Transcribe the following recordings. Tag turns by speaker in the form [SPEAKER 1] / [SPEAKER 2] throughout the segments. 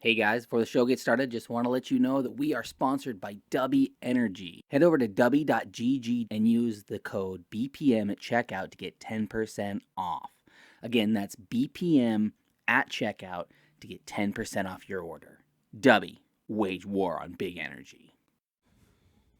[SPEAKER 1] Hey guys, before the show gets started, just want to let you know that we are sponsored by Dubby Energy. Head over to dubby.gg and use the code BPM at checkout to get 10% off. Again, that's BPM at checkout to get 10% off your order. Dubby, wage war on big energy.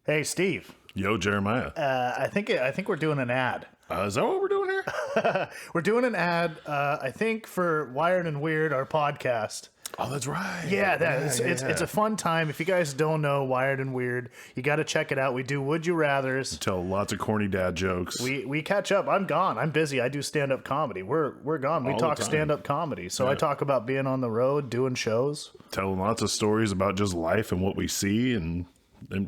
[SPEAKER 2] Hey, Steve.
[SPEAKER 3] Yo, Jeremiah.
[SPEAKER 2] I think we're doing an ad.
[SPEAKER 3] Is that what we're doing here?
[SPEAKER 2] We're doing an ad. I think for Wired and Weird, our podcast.
[SPEAKER 3] Oh, that's right.
[SPEAKER 2] Yeah, it's a fun time. If you guys don't know Wired and Weird, you got to check it out. We do Would You Rathers.
[SPEAKER 3] Tell lots of corny dad jokes.
[SPEAKER 2] We catch up. I'm gone. I'm busy. I do stand up comedy. We're gone. We
[SPEAKER 3] All
[SPEAKER 2] talk
[SPEAKER 3] the time.
[SPEAKER 2] stand up comedy. So I talk about being on the road, doing shows.
[SPEAKER 3] Tell lots of stories about just life and what we see, and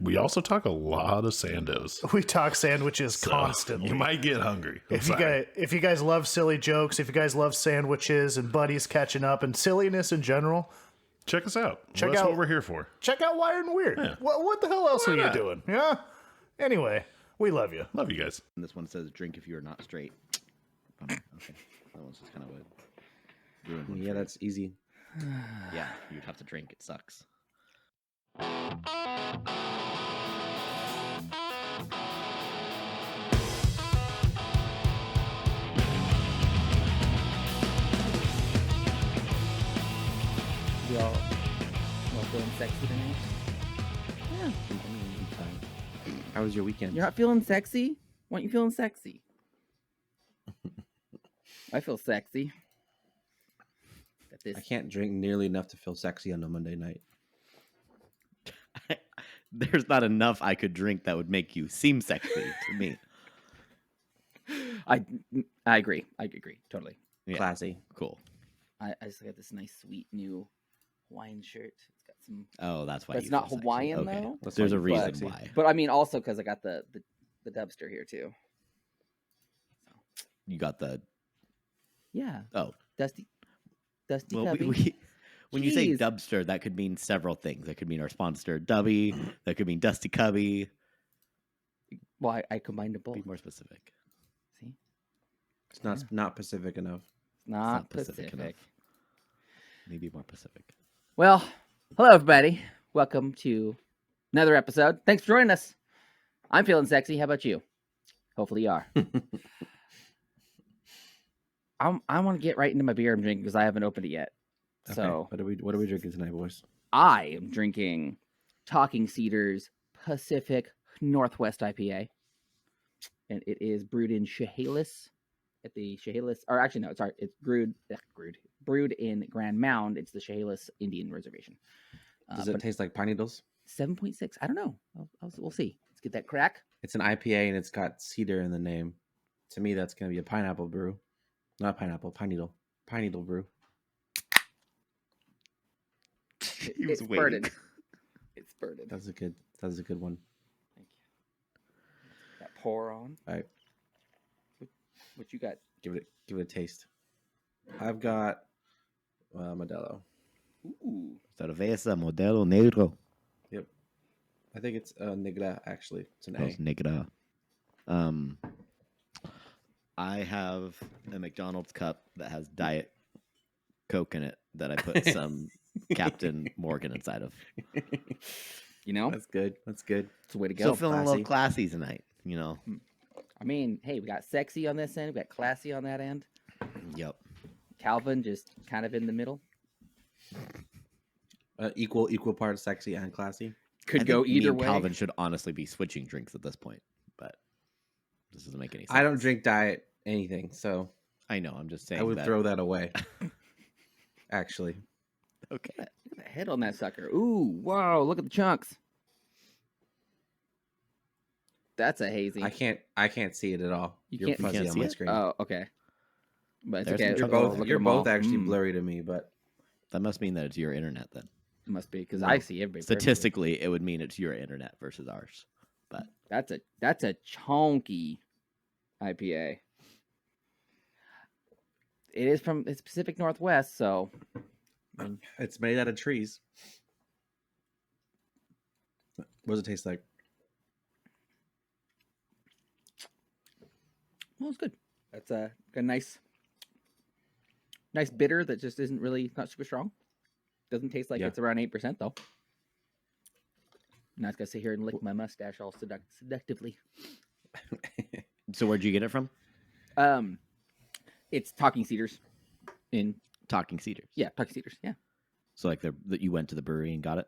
[SPEAKER 3] we also talk a lot of sandos.
[SPEAKER 2] We talk sandwiches
[SPEAKER 3] So
[SPEAKER 2] constantly.
[SPEAKER 3] You might get hungry. I'm
[SPEAKER 2] If
[SPEAKER 3] sorry.
[SPEAKER 2] you guys love silly jokes, if you guys love sandwiches and buddies catching up and silliness in general,
[SPEAKER 3] Check us out.
[SPEAKER 2] Check
[SPEAKER 3] That's
[SPEAKER 2] out-
[SPEAKER 3] what we're here for.
[SPEAKER 2] check out Wired and Weird.
[SPEAKER 3] Yeah.
[SPEAKER 2] What the hell else
[SPEAKER 3] Why
[SPEAKER 2] are you
[SPEAKER 3] not?
[SPEAKER 2] doing? Yeah. Anyway, we love you.
[SPEAKER 3] Love you guys.
[SPEAKER 4] And this one says, "Drink if you are not straight." Okay, that one's just kind of a ruined one.
[SPEAKER 5] Yeah,
[SPEAKER 4] for
[SPEAKER 5] that's easy.
[SPEAKER 4] you. Yeah. You'd have to drink. It sucks.
[SPEAKER 1] Y'all feeling sexy tonight? Yeah.
[SPEAKER 5] How was your weekend?
[SPEAKER 1] You're not feeling sexy? Why aren't you feeling sexy? I feel sexy. Got this.
[SPEAKER 5] I can't drink nearly enough to feel sexy on a Monday night.
[SPEAKER 4] There's not enough I could drink that would make you seem sexy to me.
[SPEAKER 1] I agree. I agree. Totally.
[SPEAKER 4] Yeah.
[SPEAKER 5] Classy.
[SPEAKER 4] Cool.
[SPEAKER 1] I just got this nice, sweet new Hawaiian shirt. It's got some,
[SPEAKER 4] Oh, that's why.
[SPEAKER 1] but it's
[SPEAKER 4] you
[SPEAKER 1] not
[SPEAKER 4] feel sexy.
[SPEAKER 1] Hawaiian
[SPEAKER 4] Okay.
[SPEAKER 1] though.
[SPEAKER 5] That's
[SPEAKER 4] There's
[SPEAKER 5] why
[SPEAKER 4] a
[SPEAKER 5] you feel
[SPEAKER 4] reason
[SPEAKER 5] sexy.
[SPEAKER 4] why.
[SPEAKER 1] But I mean, also because I got the Dubster here too.
[SPEAKER 4] You got the.
[SPEAKER 1] Yeah,
[SPEAKER 4] Oh,
[SPEAKER 1] Dusty
[SPEAKER 4] well,
[SPEAKER 1] Cubby.
[SPEAKER 4] when you say
[SPEAKER 1] Jeez.
[SPEAKER 4] Dubster, that could mean several things. That could mean our sponsor, Dubby. That could mean Dusty Cubby.
[SPEAKER 1] Well, I combined them both.
[SPEAKER 4] Be more specific.
[SPEAKER 1] See,
[SPEAKER 5] It's not Pacific enough.
[SPEAKER 1] it's not
[SPEAKER 4] Pacific
[SPEAKER 1] Pacific.
[SPEAKER 4] enough. Maybe more Pacific.
[SPEAKER 1] Well, hello everybody. Welcome to another episode. Thanks for joining us. I'm feeling sexy. How about you? Hopefully you are. I want to get right into my beer I'm drinking because I haven't opened it yet.
[SPEAKER 5] Okay,
[SPEAKER 1] So
[SPEAKER 5] what are we drinking tonight, boys?
[SPEAKER 1] I am drinking Talking Cedars Pacific Northwest IPA, and it is brewed in Chehalis at the Chehalis, or actually no, sorry, it's brewed in Grand Mound. It's the Chehalis Indian Reservation.
[SPEAKER 5] Does it taste like pine needles?
[SPEAKER 1] 7.6? I don't know. We'll see. Let's get that crack.
[SPEAKER 5] It's an IPA and it's got cedar in the name. To me, that's gonna be a pineapple brew. Not pineapple, pine needle. Pine needle brew.
[SPEAKER 4] He was
[SPEAKER 1] It's
[SPEAKER 4] waiting.
[SPEAKER 1] burdened. It's burdened.
[SPEAKER 5] That's a good one.
[SPEAKER 1] Thank you. Got pour on.
[SPEAKER 5] All right,
[SPEAKER 1] What you got?
[SPEAKER 5] give it a taste. I've got Modelo.
[SPEAKER 1] Ooh.
[SPEAKER 4] Cerveza Modelo Negro.
[SPEAKER 5] Yep. I think it's Negra actually. It's an
[SPEAKER 4] Los
[SPEAKER 5] A.
[SPEAKER 4] Negra. I have a McDonald's cup that has Diet Coke in it that I put some Captain Morgan inside of.
[SPEAKER 1] You know,
[SPEAKER 5] That's good. That's good.
[SPEAKER 1] it's the way to go.
[SPEAKER 4] So feeling a little classy tonight, you know.
[SPEAKER 1] I mean, hey, we got sexy on this end. We got classy on that end.
[SPEAKER 4] Yep.
[SPEAKER 1] Calvin just kind of in the middle.
[SPEAKER 5] Equal part sexy and classy.
[SPEAKER 1] Could
[SPEAKER 4] I
[SPEAKER 1] go
[SPEAKER 4] think me
[SPEAKER 1] either
[SPEAKER 4] and
[SPEAKER 1] way.
[SPEAKER 4] Calvin should honestly be switching drinks at this point, but this doesn't make any sense.
[SPEAKER 5] I don't drink diet anything, so
[SPEAKER 4] I know. I'm just saying.
[SPEAKER 5] I would
[SPEAKER 4] that.
[SPEAKER 5] throw that away. Actually,
[SPEAKER 4] Okay.
[SPEAKER 1] Look at the head on that sucker. Ooh, whoa, look at the chunks. That's a hazy.
[SPEAKER 5] I can't see it at all.
[SPEAKER 1] You
[SPEAKER 5] You're
[SPEAKER 1] can't- you
[SPEAKER 5] fuzzy
[SPEAKER 4] can't
[SPEAKER 5] on
[SPEAKER 4] see
[SPEAKER 5] my
[SPEAKER 4] it?
[SPEAKER 5] screen.
[SPEAKER 1] Oh, okay. But it's
[SPEAKER 4] There's
[SPEAKER 1] okay.
[SPEAKER 4] some
[SPEAKER 5] you're
[SPEAKER 4] chunks.
[SPEAKER 1] Look
[SPEAKER 5] both
[SPEAKER 1] at
[SPEAKER 5] you're
[SPEAKER 1] them
[SPEAKER 5] both
[SPEAKER 1] all.
[SPEAKER 5] actually
[SPEAKER 1] Mm,
[SPEAKER 5] blurry to me, but
[SPEAKER 4] That must mean that it's your internet then.
[SPEAKER 1] It must be because
[SPEAKER 5] No.
[SPEAKER 1] I see everybody. perfectly.
[SPEAKER 4] Statistically, it would mean it's your internet versus ours. But
[SPEAKER 1] That's a chunky IPA. It's Pacific Northwest, so
[SPEAKER 5] it's made out of trees. What does it taste like?
[SPEAKER 1] well, it's good. That's a nice bitter that just isn't really not super strong. Doesn't taste like
[SPEAKER 5] Yeah.
[SPEAKER 1] it's around 8% though. I'm not gonna sit here and lick my mustache all seductively.
[SPEAKER 4] So where'd you get it from?
[SPEAKER 1] It's Talking Cedars. In
[SPEAKER 4] Talking Cedars.
[SPEAKER 1] Talking Cedars. Yeah.
[SPEAKER 4] So like that you went to the brewery and got it.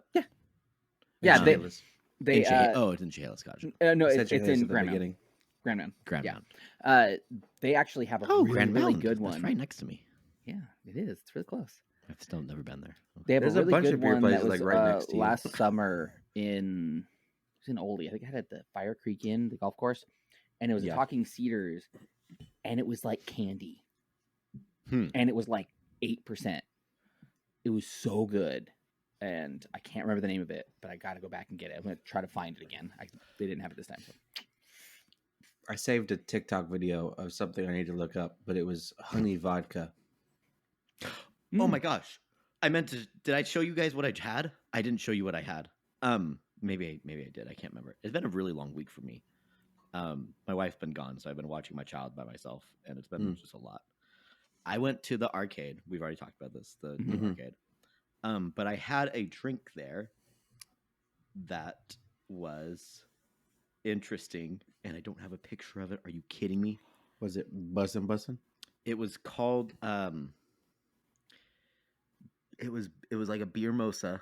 [SPEAKER 1] Yeah.
[SPEAKER 5] In
[SPEAKER 1] They
[SPEAKER 5] Chehalis.
[SPEAKER 1] they
[SPEAKER 4] it's in Chehalis Cottage.
[SPEAKER 1] no,
[SPEAKER 5] I
[SPEAKER 1] it's
[SPEAKER 5] said Chehalis
[SPEAKER 1] in
[SPEAKER 5] at the
[SPEAKER 1] Grand Mountain.
[SPEAKER 5] beginning.
[SPEAKER 1] Grand Mountain.
[SPEAKER 4] Grand
[SPEAKER 1] Yeah.
[SPEAKER 4] Mountain.
[SPEAKER 1] They actually have a
[SPEAKER 4] Oh,
[SPEAKER 1] really,
[SPEAKER 4] Grand
[SPEAKER 1] really
[SPEAKER 4] Mountain.
[SPEAKER 1] good
[SPEAKER 4] That's
[SPEAKER 1] one.
[SPEAKER 4] right next to me.
[SPEAKER 1] Yeah, it is. It's really close.
[SPEAKER 4] I've still never been there.
[SPEAKER 1] They have
[SPEAKER 5] There's
[SPEAKER 1] a
[SPEAKER 5] a
[SPEAKER 1] really
[SPEAKER 5] bunch
[SPEAKER 1] good
[SPEAKER 5] of beer
[SPEAKER 1] one that
[SPEAKER 5] places,
[SPEAKER 1] was
[SPEAKER 5] like, right next to you.
[SPEAKER 1] last summer it was in Oldie. I think I had it at the Fire Creek Inn, the golf course, and it was a
[SPEAKER 5] Yeah.
[SPEAKER 1] Talking Cedars, and it was like candy,
[SPEAKER 4] Hmm.
[SPEAKER 1] and it was like 8%. It was so good, and I can't remember the name of it, but I got to go back and get it. I'm gonna try to find it again. They didn't have it this time. So.
[SPEAKER 5] I saved a TikTok video of something I need to look up, but it was honey vodka.
[SPEAKER 4] Oh my gosh. I meant to. Did I show you guys what I had? I didn't show you what I had. Maybe I did. I can't remember. It's been a really long week for me. My wife's been gone, so I've been watching my child by myself, and it's been just a lot. I went to the arcade. We've already talked about this, the new arcade. But I had a drink there that was interesting, and I don't have a picture of it. Are you kidding me?
[SPEAKER 5] Was it Bussin'?
[SPEAKER 4] It was called it was like a beer mosa,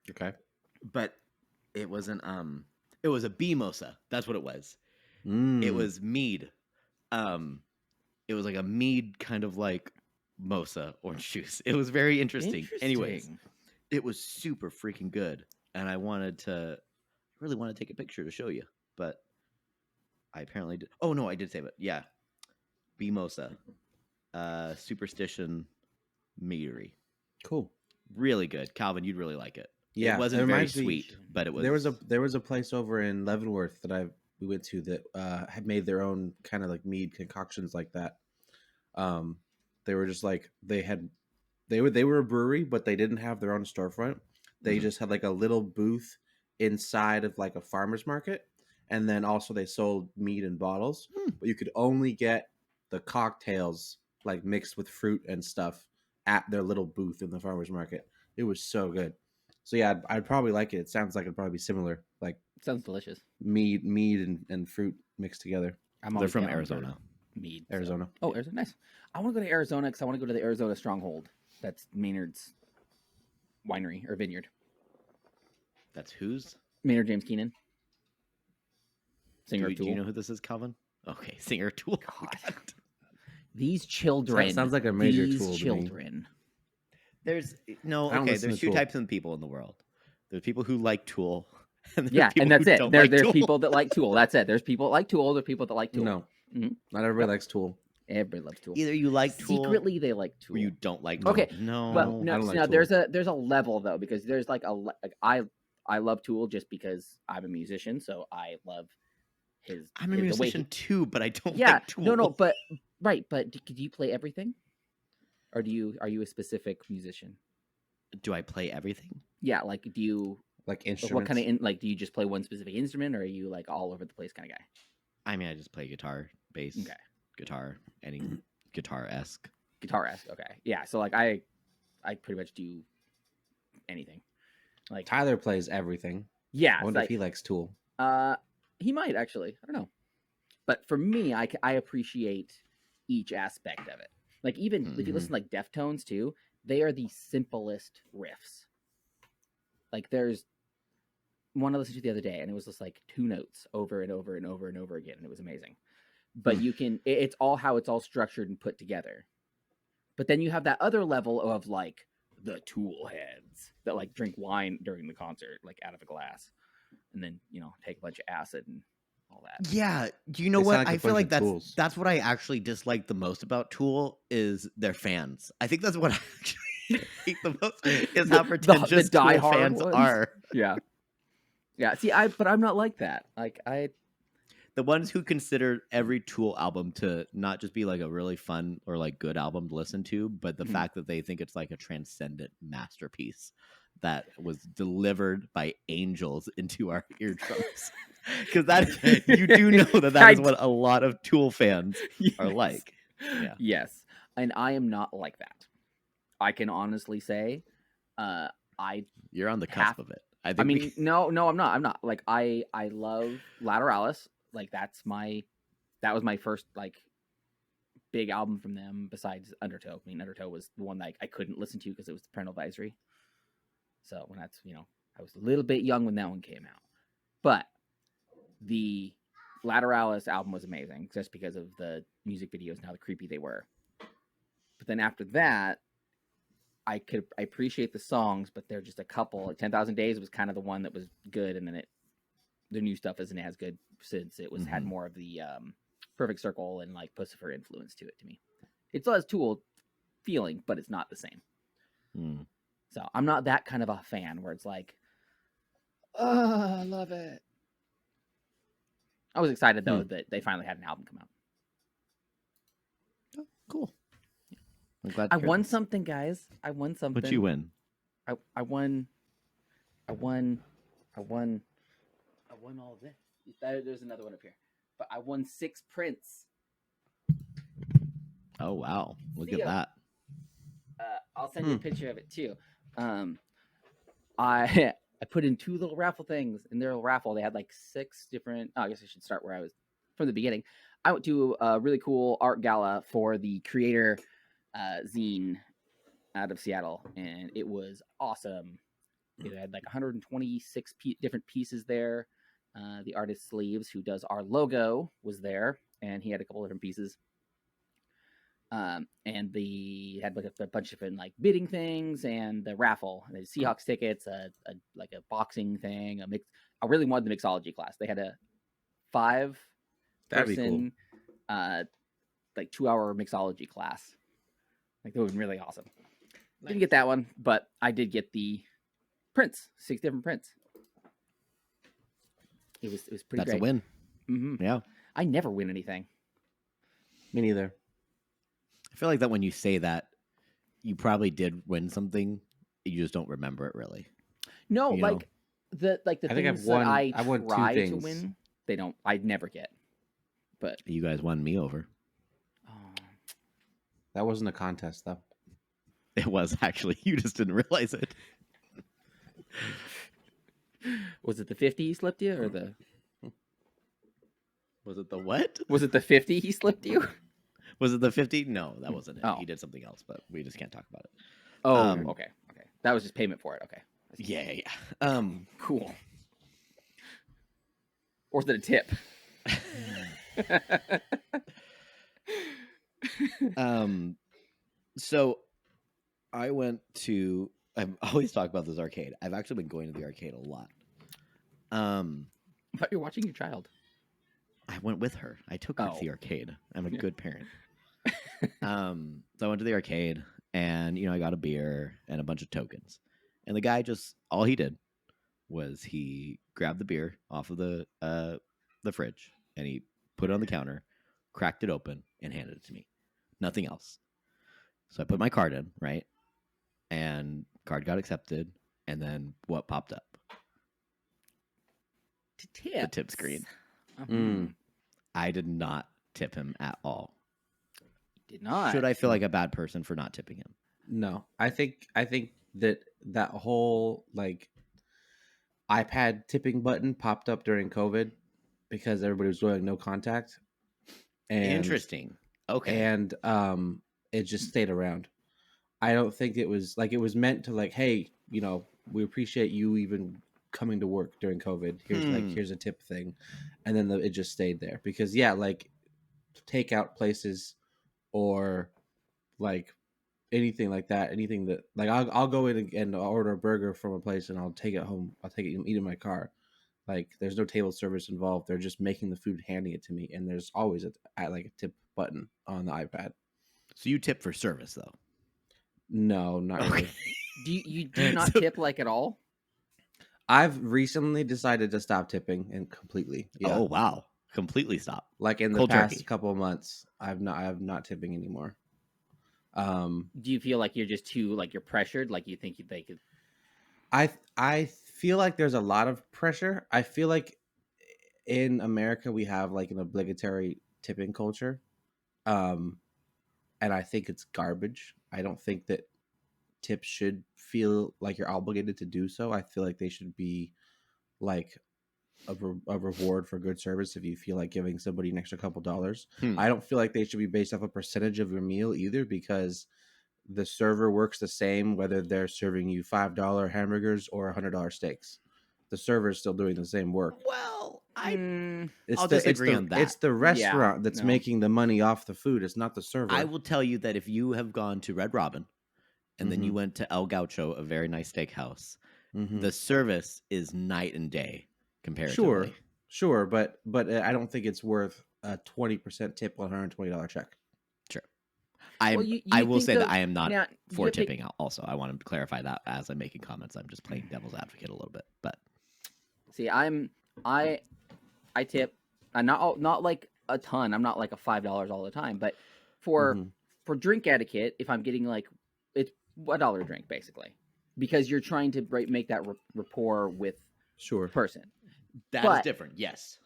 [SPEAKER 5] Okay.
[SPEAKER 4] but it wasn't it was a bee mosa. That's what it was.
[SPEAKER 5] Mm.
[SPEAKER 4] It was mead. It was like a mead kind of like mosa orange juice. It was very interesting. Anyways, it was super freaking good, and I really want to take a picture to show you, but I apparently did. Oh no, I did save it. Yeah, bee mosa, Superstition Meadery.
[SPEAKER 5] Cool.
[SPEAKER 4] Really good, Calvin. You'd really like it.
[SPEAKER 5] Yeah,
[SPEAKER 4] it wasn't
[SPEAKER 5] it
[SPEAKER 4] very
[SPEAKER 5] reminds me-
[SPEAKER 4] sweet, but it was.
[SPEAKER 5] There was a place over in Leavenworth that we went to that had made their own kind of like mead concoctions like that. They were just like they were a brewery, but they didn't have their own storefront. They just had like a little booth inside of like a farmer's market, and then also they sold mead in bottles, but you could only get the cocktails like mixed with fruit and stuff at their little booth in the farmer's market. It was so good. So yeah, I'd probably like it. It sounds like it'd probably be similar, like
[SPEAKER 1] Sounds delicious.
[SPEAKER 5] mead and fruit mixed together.
[SPEAKER 1] I'm
[SPEAKER 4] They're
[SPEAKER 1] always
[SPEAKER 4] from
[SPEAKER 1] down for
[SPEAKER 4] Arizona.
[SPEAKER 1] Mead. so-
[SPEAKER 5] Arizona.
[SPEAKER 1] Oh, Arizona, nice. I want to go to Arizona because I want to go to the Arizona Stronghold. That's Maynard's winery or vineyard.
[SPEAKER 4] That's whose?
[SPEAKER 1] Maynard James Keenan, singer of
[SPEAKER 4] Do
[SPEAKER 1] Tool.
[SPEAKER 4] you know who this is, Calvin? Okay, singer Tool.
[SPEAKER 1] God. These children.
[SPEAKER 5] Sounds like a major
[SPEAKER 1] these
[SPEAKER 5] Tool to me.
[SPEAKER 1] children.
[SPEAKER 4] There's
[SPEAKER 5] I don't
[SPEAKER 4] okay.
[SPEAKER 5] listen
[SPEAKER 4] There's
[SPEAKER 5] to
[SPEAKER 4] two
[SPEAKER 5] Tool.
[SPEAKER 4] types of people in the world. There's people who like Tool, and there's
[SPEAKER 1] Yeah,
[SPEAKER 4] people
[SPEAKER 1] and that's
[SPEAKER 4] who
[SPEAKER 1] it.
[SPEAKER 4] don't
[SPEAKER 1] There's
[SPEAKER 4] like Tool.
[SPEAKER 1] people that like Tool. That's it. There's people that like Tool. There's people that like Tool.
[SPEAKER 5] No,
[SPEAKER 1] Mhm.
[SPEAKER 5] not everybody likes Tool.
[SPEAKER 1] Everybody loves Tool.
[SPEAKER 4] Either you like Tool,
[SPEAKER 1] Secretly, they like Tool.
[SPEAKER 4] or you don't like Tool.
[SPEAKER 1] Okay,
[SPEAKER 4] no.
[SPEAKER 1] But
[SPEAKER 5] I
[SPEAKER 1] no,
[SPEAKER 5] don't
[SPEAKER 1] so
[SPEAKER 5] like
[SPEAKER 1] now
[SPEAKER 5] Tool.
[SPEAKER 1] there's a level though, because there's like I love Tool just because I'm a musician, so I love his.
[SPEAKER 4] I'm a
[SPEAKER 1] the way
[SPEAKER 4] musician too, but I don't
[SPEAKER 1] Yeah,
[SPEAKER 4] like Tool.
[SPEAKER 1] no, but right, but do you play everything, or are you a specific musician?
[SPEAKER 4] Do I play everything?
[SPEAKER 1] Yeah, like do you
[SPEAKER 5] Like instruments.
[SPEAKER 1] what kind of like do you just play one specific instrument, or are you like all over the place kind of guy?
[SPEAKER 4] I mean, I just play guitar, bass,
[SPEAKER 1] Okay,
[SPEAKER 4] guitar, any guitar-esque.
[SPEAKER 1] guitarist. Okay, yeah. So like I pretty much do anything. Like
[SPEAKER 5] Tyler plays everything.
[SPEAKER 1] yeah,
[SPEAKER 5] I
[SPEAKER 1] it's
[SPEAKER 5] wonder
[SPEAKER 1] like,
[SPEAKER 5] if he likes Tool.
[SPEAKER 1] he might actually. I don't know. But for me, I appreciate each aspect of it. Like even if you listen to like Deftones too, they are the simplest riffs. Like there's one I listened to the other day, and it was just like two notes over and over and over and over again, and it was amazing. But you can, it's all how it's all structured and put together. But then you have that other level of like the Tool heads that like drink wine during the concert, like out of a glass, and then take a bunch of acid and all that.
[SPEAKER 4] Yeah, you know
[SPEAKER 5] They
[SPEAKER 4] what?
[SPEAKER 5] sound like a
[SPEAKER 4] I feel
[SPEAKER 5] bunch
[SPEAKER 4] like
[SPEAKER 5] of tools.
[SPEAKER 4] that's what I actually dislike the most about Tool is their fans. I think that's what I actually hate the most is how pretentious Tool
[SPEAKER 1] diehard
[SPEAKER 4] fans
[SPEAKER 1] ones.
[SPEAKER 4] are.
[SPEAKER 1] Yeah. Yeah. See, but I'm not like that. Like
[SPEAKER 4] The ones who consider every Tool album to not just be like a really fun or like good album to listen to, but the fact that they think it's like a transcendent masterpiece that was delivered by angels into our eardrums. Because that you do know that is what a lot of Tool fans are
[SPEAKER 1] Yes.
[SPEAKER 4] like. Yeah.
[SPEAKER 1] Yes. And I am not like that. I can honestly say I
[SPEAKER 4] You're on the
[SPEAKER 1] Half-
[SPEAKER 4] cusp of it. I
[SPEAKER 1] I
[SPEAKER 4] think.
[SPEAKER 1] mean, no, I'm not. I'm not. Like I love Lateralis. Like that was my first like big album from them besides Undertow. I mean, Undertow was the one that I couldn't listen to because it was the parental advisory. So when that's I was a little bit young when that one came out, but the Lateralis album was amazing just because of the music videos and how creepy they were. But then after that, I appreciate the songs, but they're just a couple. Like 10,000 Days was kind of the one that was good, and then the new stuff isn't as good since it was had more of the Perfect Circle and like Pussifer influence to it. To me, it still has Tool feeling, but it's not the same.
[SPEAKER 4] Mm.
[SPEAKER 1] So I'm not that kind of a fan where it's like, oh, I love it. I was excited though that they finally had an album come out.
[SPEAKER 4] Oh, cool. I'm glad
[SPEAKER 1] I
[SPEAKER 4] to hear
[SPEAKER 1] won
[SPEAKER 4] this.
[SPEAKER 1] something, guys. I won something.
[SPEAKER 4] What'd you win?
[SPEAKER 1] I won all of this. There's another one up here. But I won 6 prints.
[SPEAKER 4] Oh wow! Look
[SPEAKER 1] See
[SPEAKER 4] at
[SPEAKER 1] ya.
[SPEAKER 4] that.
[SPEAKER 1] I'll send you a picture of it too. I put in 2 little raffle things in their raffle. They had like 6 different. Oh, I guess I should start where I was from the beginning. I went to a really cool art gala for the Creator zine out of Seattle, and it was awesome. It had like 126 different pieces there. The artist Sleeves, who does our logo, was there, and he had a couple different pieces. And they had like a bunch of different like bidding things and the raffle. And Seahawks tickets, like a boxing thing, I really wanted the mixology class. They had a 5-person, like 2-hour mixology class. Like that would have been really awesome. Nice. Didn't get that one, but I did get the prints, 6 different prints. It was pretty
[SPEAKER 4] That's
[SPEAKER 1] great.
[SPEAKER 4] a win.
[SPEAKER 1] Mm-hmm.
[SPEAKER 4] Yeah.
[SPEAKER 1] I never win anything.
[SPEAKER 5] Me neither.
[SPEAKER 4] I feel like that when you say that, you probably did win something. You just don't remember it really.
[SPEAKER 1] No,
[SPEAKER 4] you
[SPEAKER 1] like
[SPEAKER 4] know?
[SPEAKER 1] the things that I
[SPEAKER 5] won 2
[SPEAKER 1] try to
[SPEAKER 5] things.
[SPEAKER 1] win, they don't. I'd never get. But
[SPEAKER 4] You guys won me over.
[SPEAKER 5] That wasn't a contest, though.
[SPEAKER 4] It was actually. You just didn't realize it.
[SPEAKER 1] Was it the 50 he slipped you, or the?
[SPEAKER 4] Was it the what?
[SPEAKER 1] Was it the 50 he slipped you?
[SPEAKER 4] Was it the 50? No, that wasn't it.
[SPEAKER 1] Oh.
[SPEAKER 4] He did something else, but we just can't talk about it.
[SPEAKER 1] Oh, okay. That was just payment for it. Okay.
[SPEAKER 4] Yeah.
[SPEAKER 1] Cool. Or was it a tip?
[SPEAKER 4] So I went to. I've always talked about this arcade. I've actually been going to the arcade a lot.
[SPEAKER 1] I thought you were watching your child.
[SPEAKER 4] I went with her. I took her to the arcade. I'm a good parent. So I went to the arcade, and I got a beer and a bunch of tokens. And the guy all he did was he grabbed the beer off of the fridge, and he put it on the counter, cracked it open, and handed it to me. Nothing else. So I put my card in, right? And card got accepted, and then what popped up? The tip screen. I did not tip him at all.
[SPEAKER 1] Did not.
[SPEAKER 4] Should I feel like a bad person for not tipping him?
[SPEAKER 5] No, I think that whole like iPad tipping button popped up during COVID because everybody was doing no contact. And,
[SPEAKER 4] Interesting. Okay.
[SPEAKER 5] And it just stayed around. I don't think it was meant to like, hey, we appreciate you even coming to work during COVID. Here's a tip thing, and then it just stayed there because like takeout places or like anything like that, anything that like I'll go in and order a burger from a place and I'll take it home. I'll take it and eat it in my car. Like there's no table service involved. They're just making the food, handing it to me, and there's always a tip button on the iPad.
[SPEAKER 4] So you tip for service though?
[SPEAKER 5] No, not really.
[SPEAKER 1] Do you not tip like at all?
[SPEAKER 5] I've recently decided to stop tipping and completely. Yeah.
[SPEAKER 4] Oh wow, completely stop.
[SPEAKER 5] Like in the
[SPEAKER 4] Cold
[SPEAKER 5] past
[SPEAKER 4] turkey.
[SPEAKER 5] couple of months, I'm not tipping anymore.
[SPEAKER 1] Do you feel like you're just too like you're pressured? Like you think they could?
[SPEAKER 5] I feel like there's a lot of pressure. I feel like in America we have like an obligatory tipping culture, and I think it's garbage. I don't think that tips should feel like you're obligated to do so. I feel like they should be like a reward for good service if you feel like giving somebody an extra couple dollars. I don't feel like they should be based off a percentage of your meal either, because the server works the same whether they're serving you $5 hamburgers or $100 steaks. The server is still doing the same work.
[SPEAKER 4] Well,
[SPEAKER 5] It's
[SPEAKER 4] I'll
[SPEAKER 5] the,
[SPEAKER 4] disagree
[SPEAKER 5] it's the,
[SPEAKER 4] on that.
[SPEAKER 5] It's the restaurant that's
[SPEAKER 1] no.
[SPEAKER 5] making the money off the food. It's not the server.
[SPEAKER 4] I will tell you that if you have gone to Red Robin and then you went to El Gaucho, a very nice steakhouse, the service is night and day comparatively.
[SPEAKER 5] Sure, but I don't think it's worth a 20% tip on a $120 check.
[SPEAKER 4] Sure. I will say that I am not for tipping. Also, I want to clarify that as I'm making comments. I'm just playing devil's advocate a little bit. But
[SPEAKER 1] see, I tip, not like a ton. I'm not like a $5 all the time, but for drink etiquette, if I'm getting like, it's $1 drink basically, because you're trying to make that rapport with the person.
[SPEAKER 4] That is different. Yes.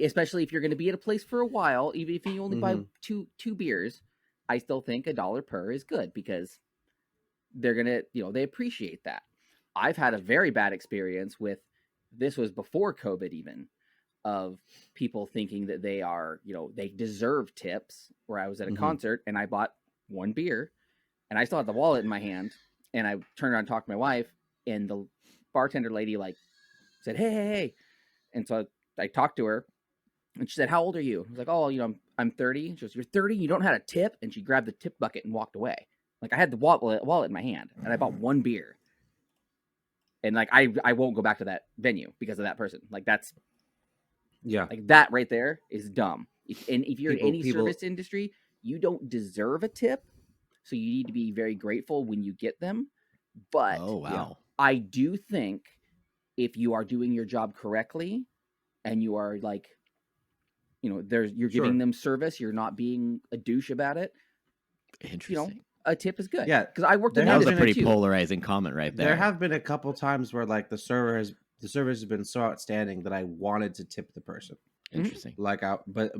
[SPEAKER 1] Especially if you're going to be at a place for a while, even if you only buy two beers, I still think $1 per is good, because they're going to, they appreciate that. I've had a very bad experience with, this was before COVID even, of people thinking that they are, they deserve tips, where I was at a concert and I bought one beer and I still had the wallet in my hand, and I turned around and talked to my wife, and the bartender lady said, hey. And so I talked to her, and she said, how old are you? I was like, oh, I'm 30. She goes, you're 30? You don't have a tip? And she grabbed the tip bucket and walked away. Like, I had the wallet in my hand, and I bought one beer. And like, I won't go back to that venue because of that person. Like, that's, like, that right there is dumb. If you're in any service industry, you don't deserve a tip. So you need to be very grateful when you get them. But I do think if you are doing your job correctly and you are like, you're giving them service, you're not being a douche about it.
[SPEAKER 4] Interesting.
[SPEAKER 1] A tip is good.
[SPEAKER 5] Yeah,
[SPEAKER 1] because I worked in
[SPEAKER 4] that was a
[SPEAKER 1] industry
[SPEAKER 4] pretty polarizing comment right there.
[SPEAKER 5] There have been a couple times where like the service has been so outstanding that I wanted to tip the person.
[SPEAKER 4] Interesting.
[SPEAKER 5] Like but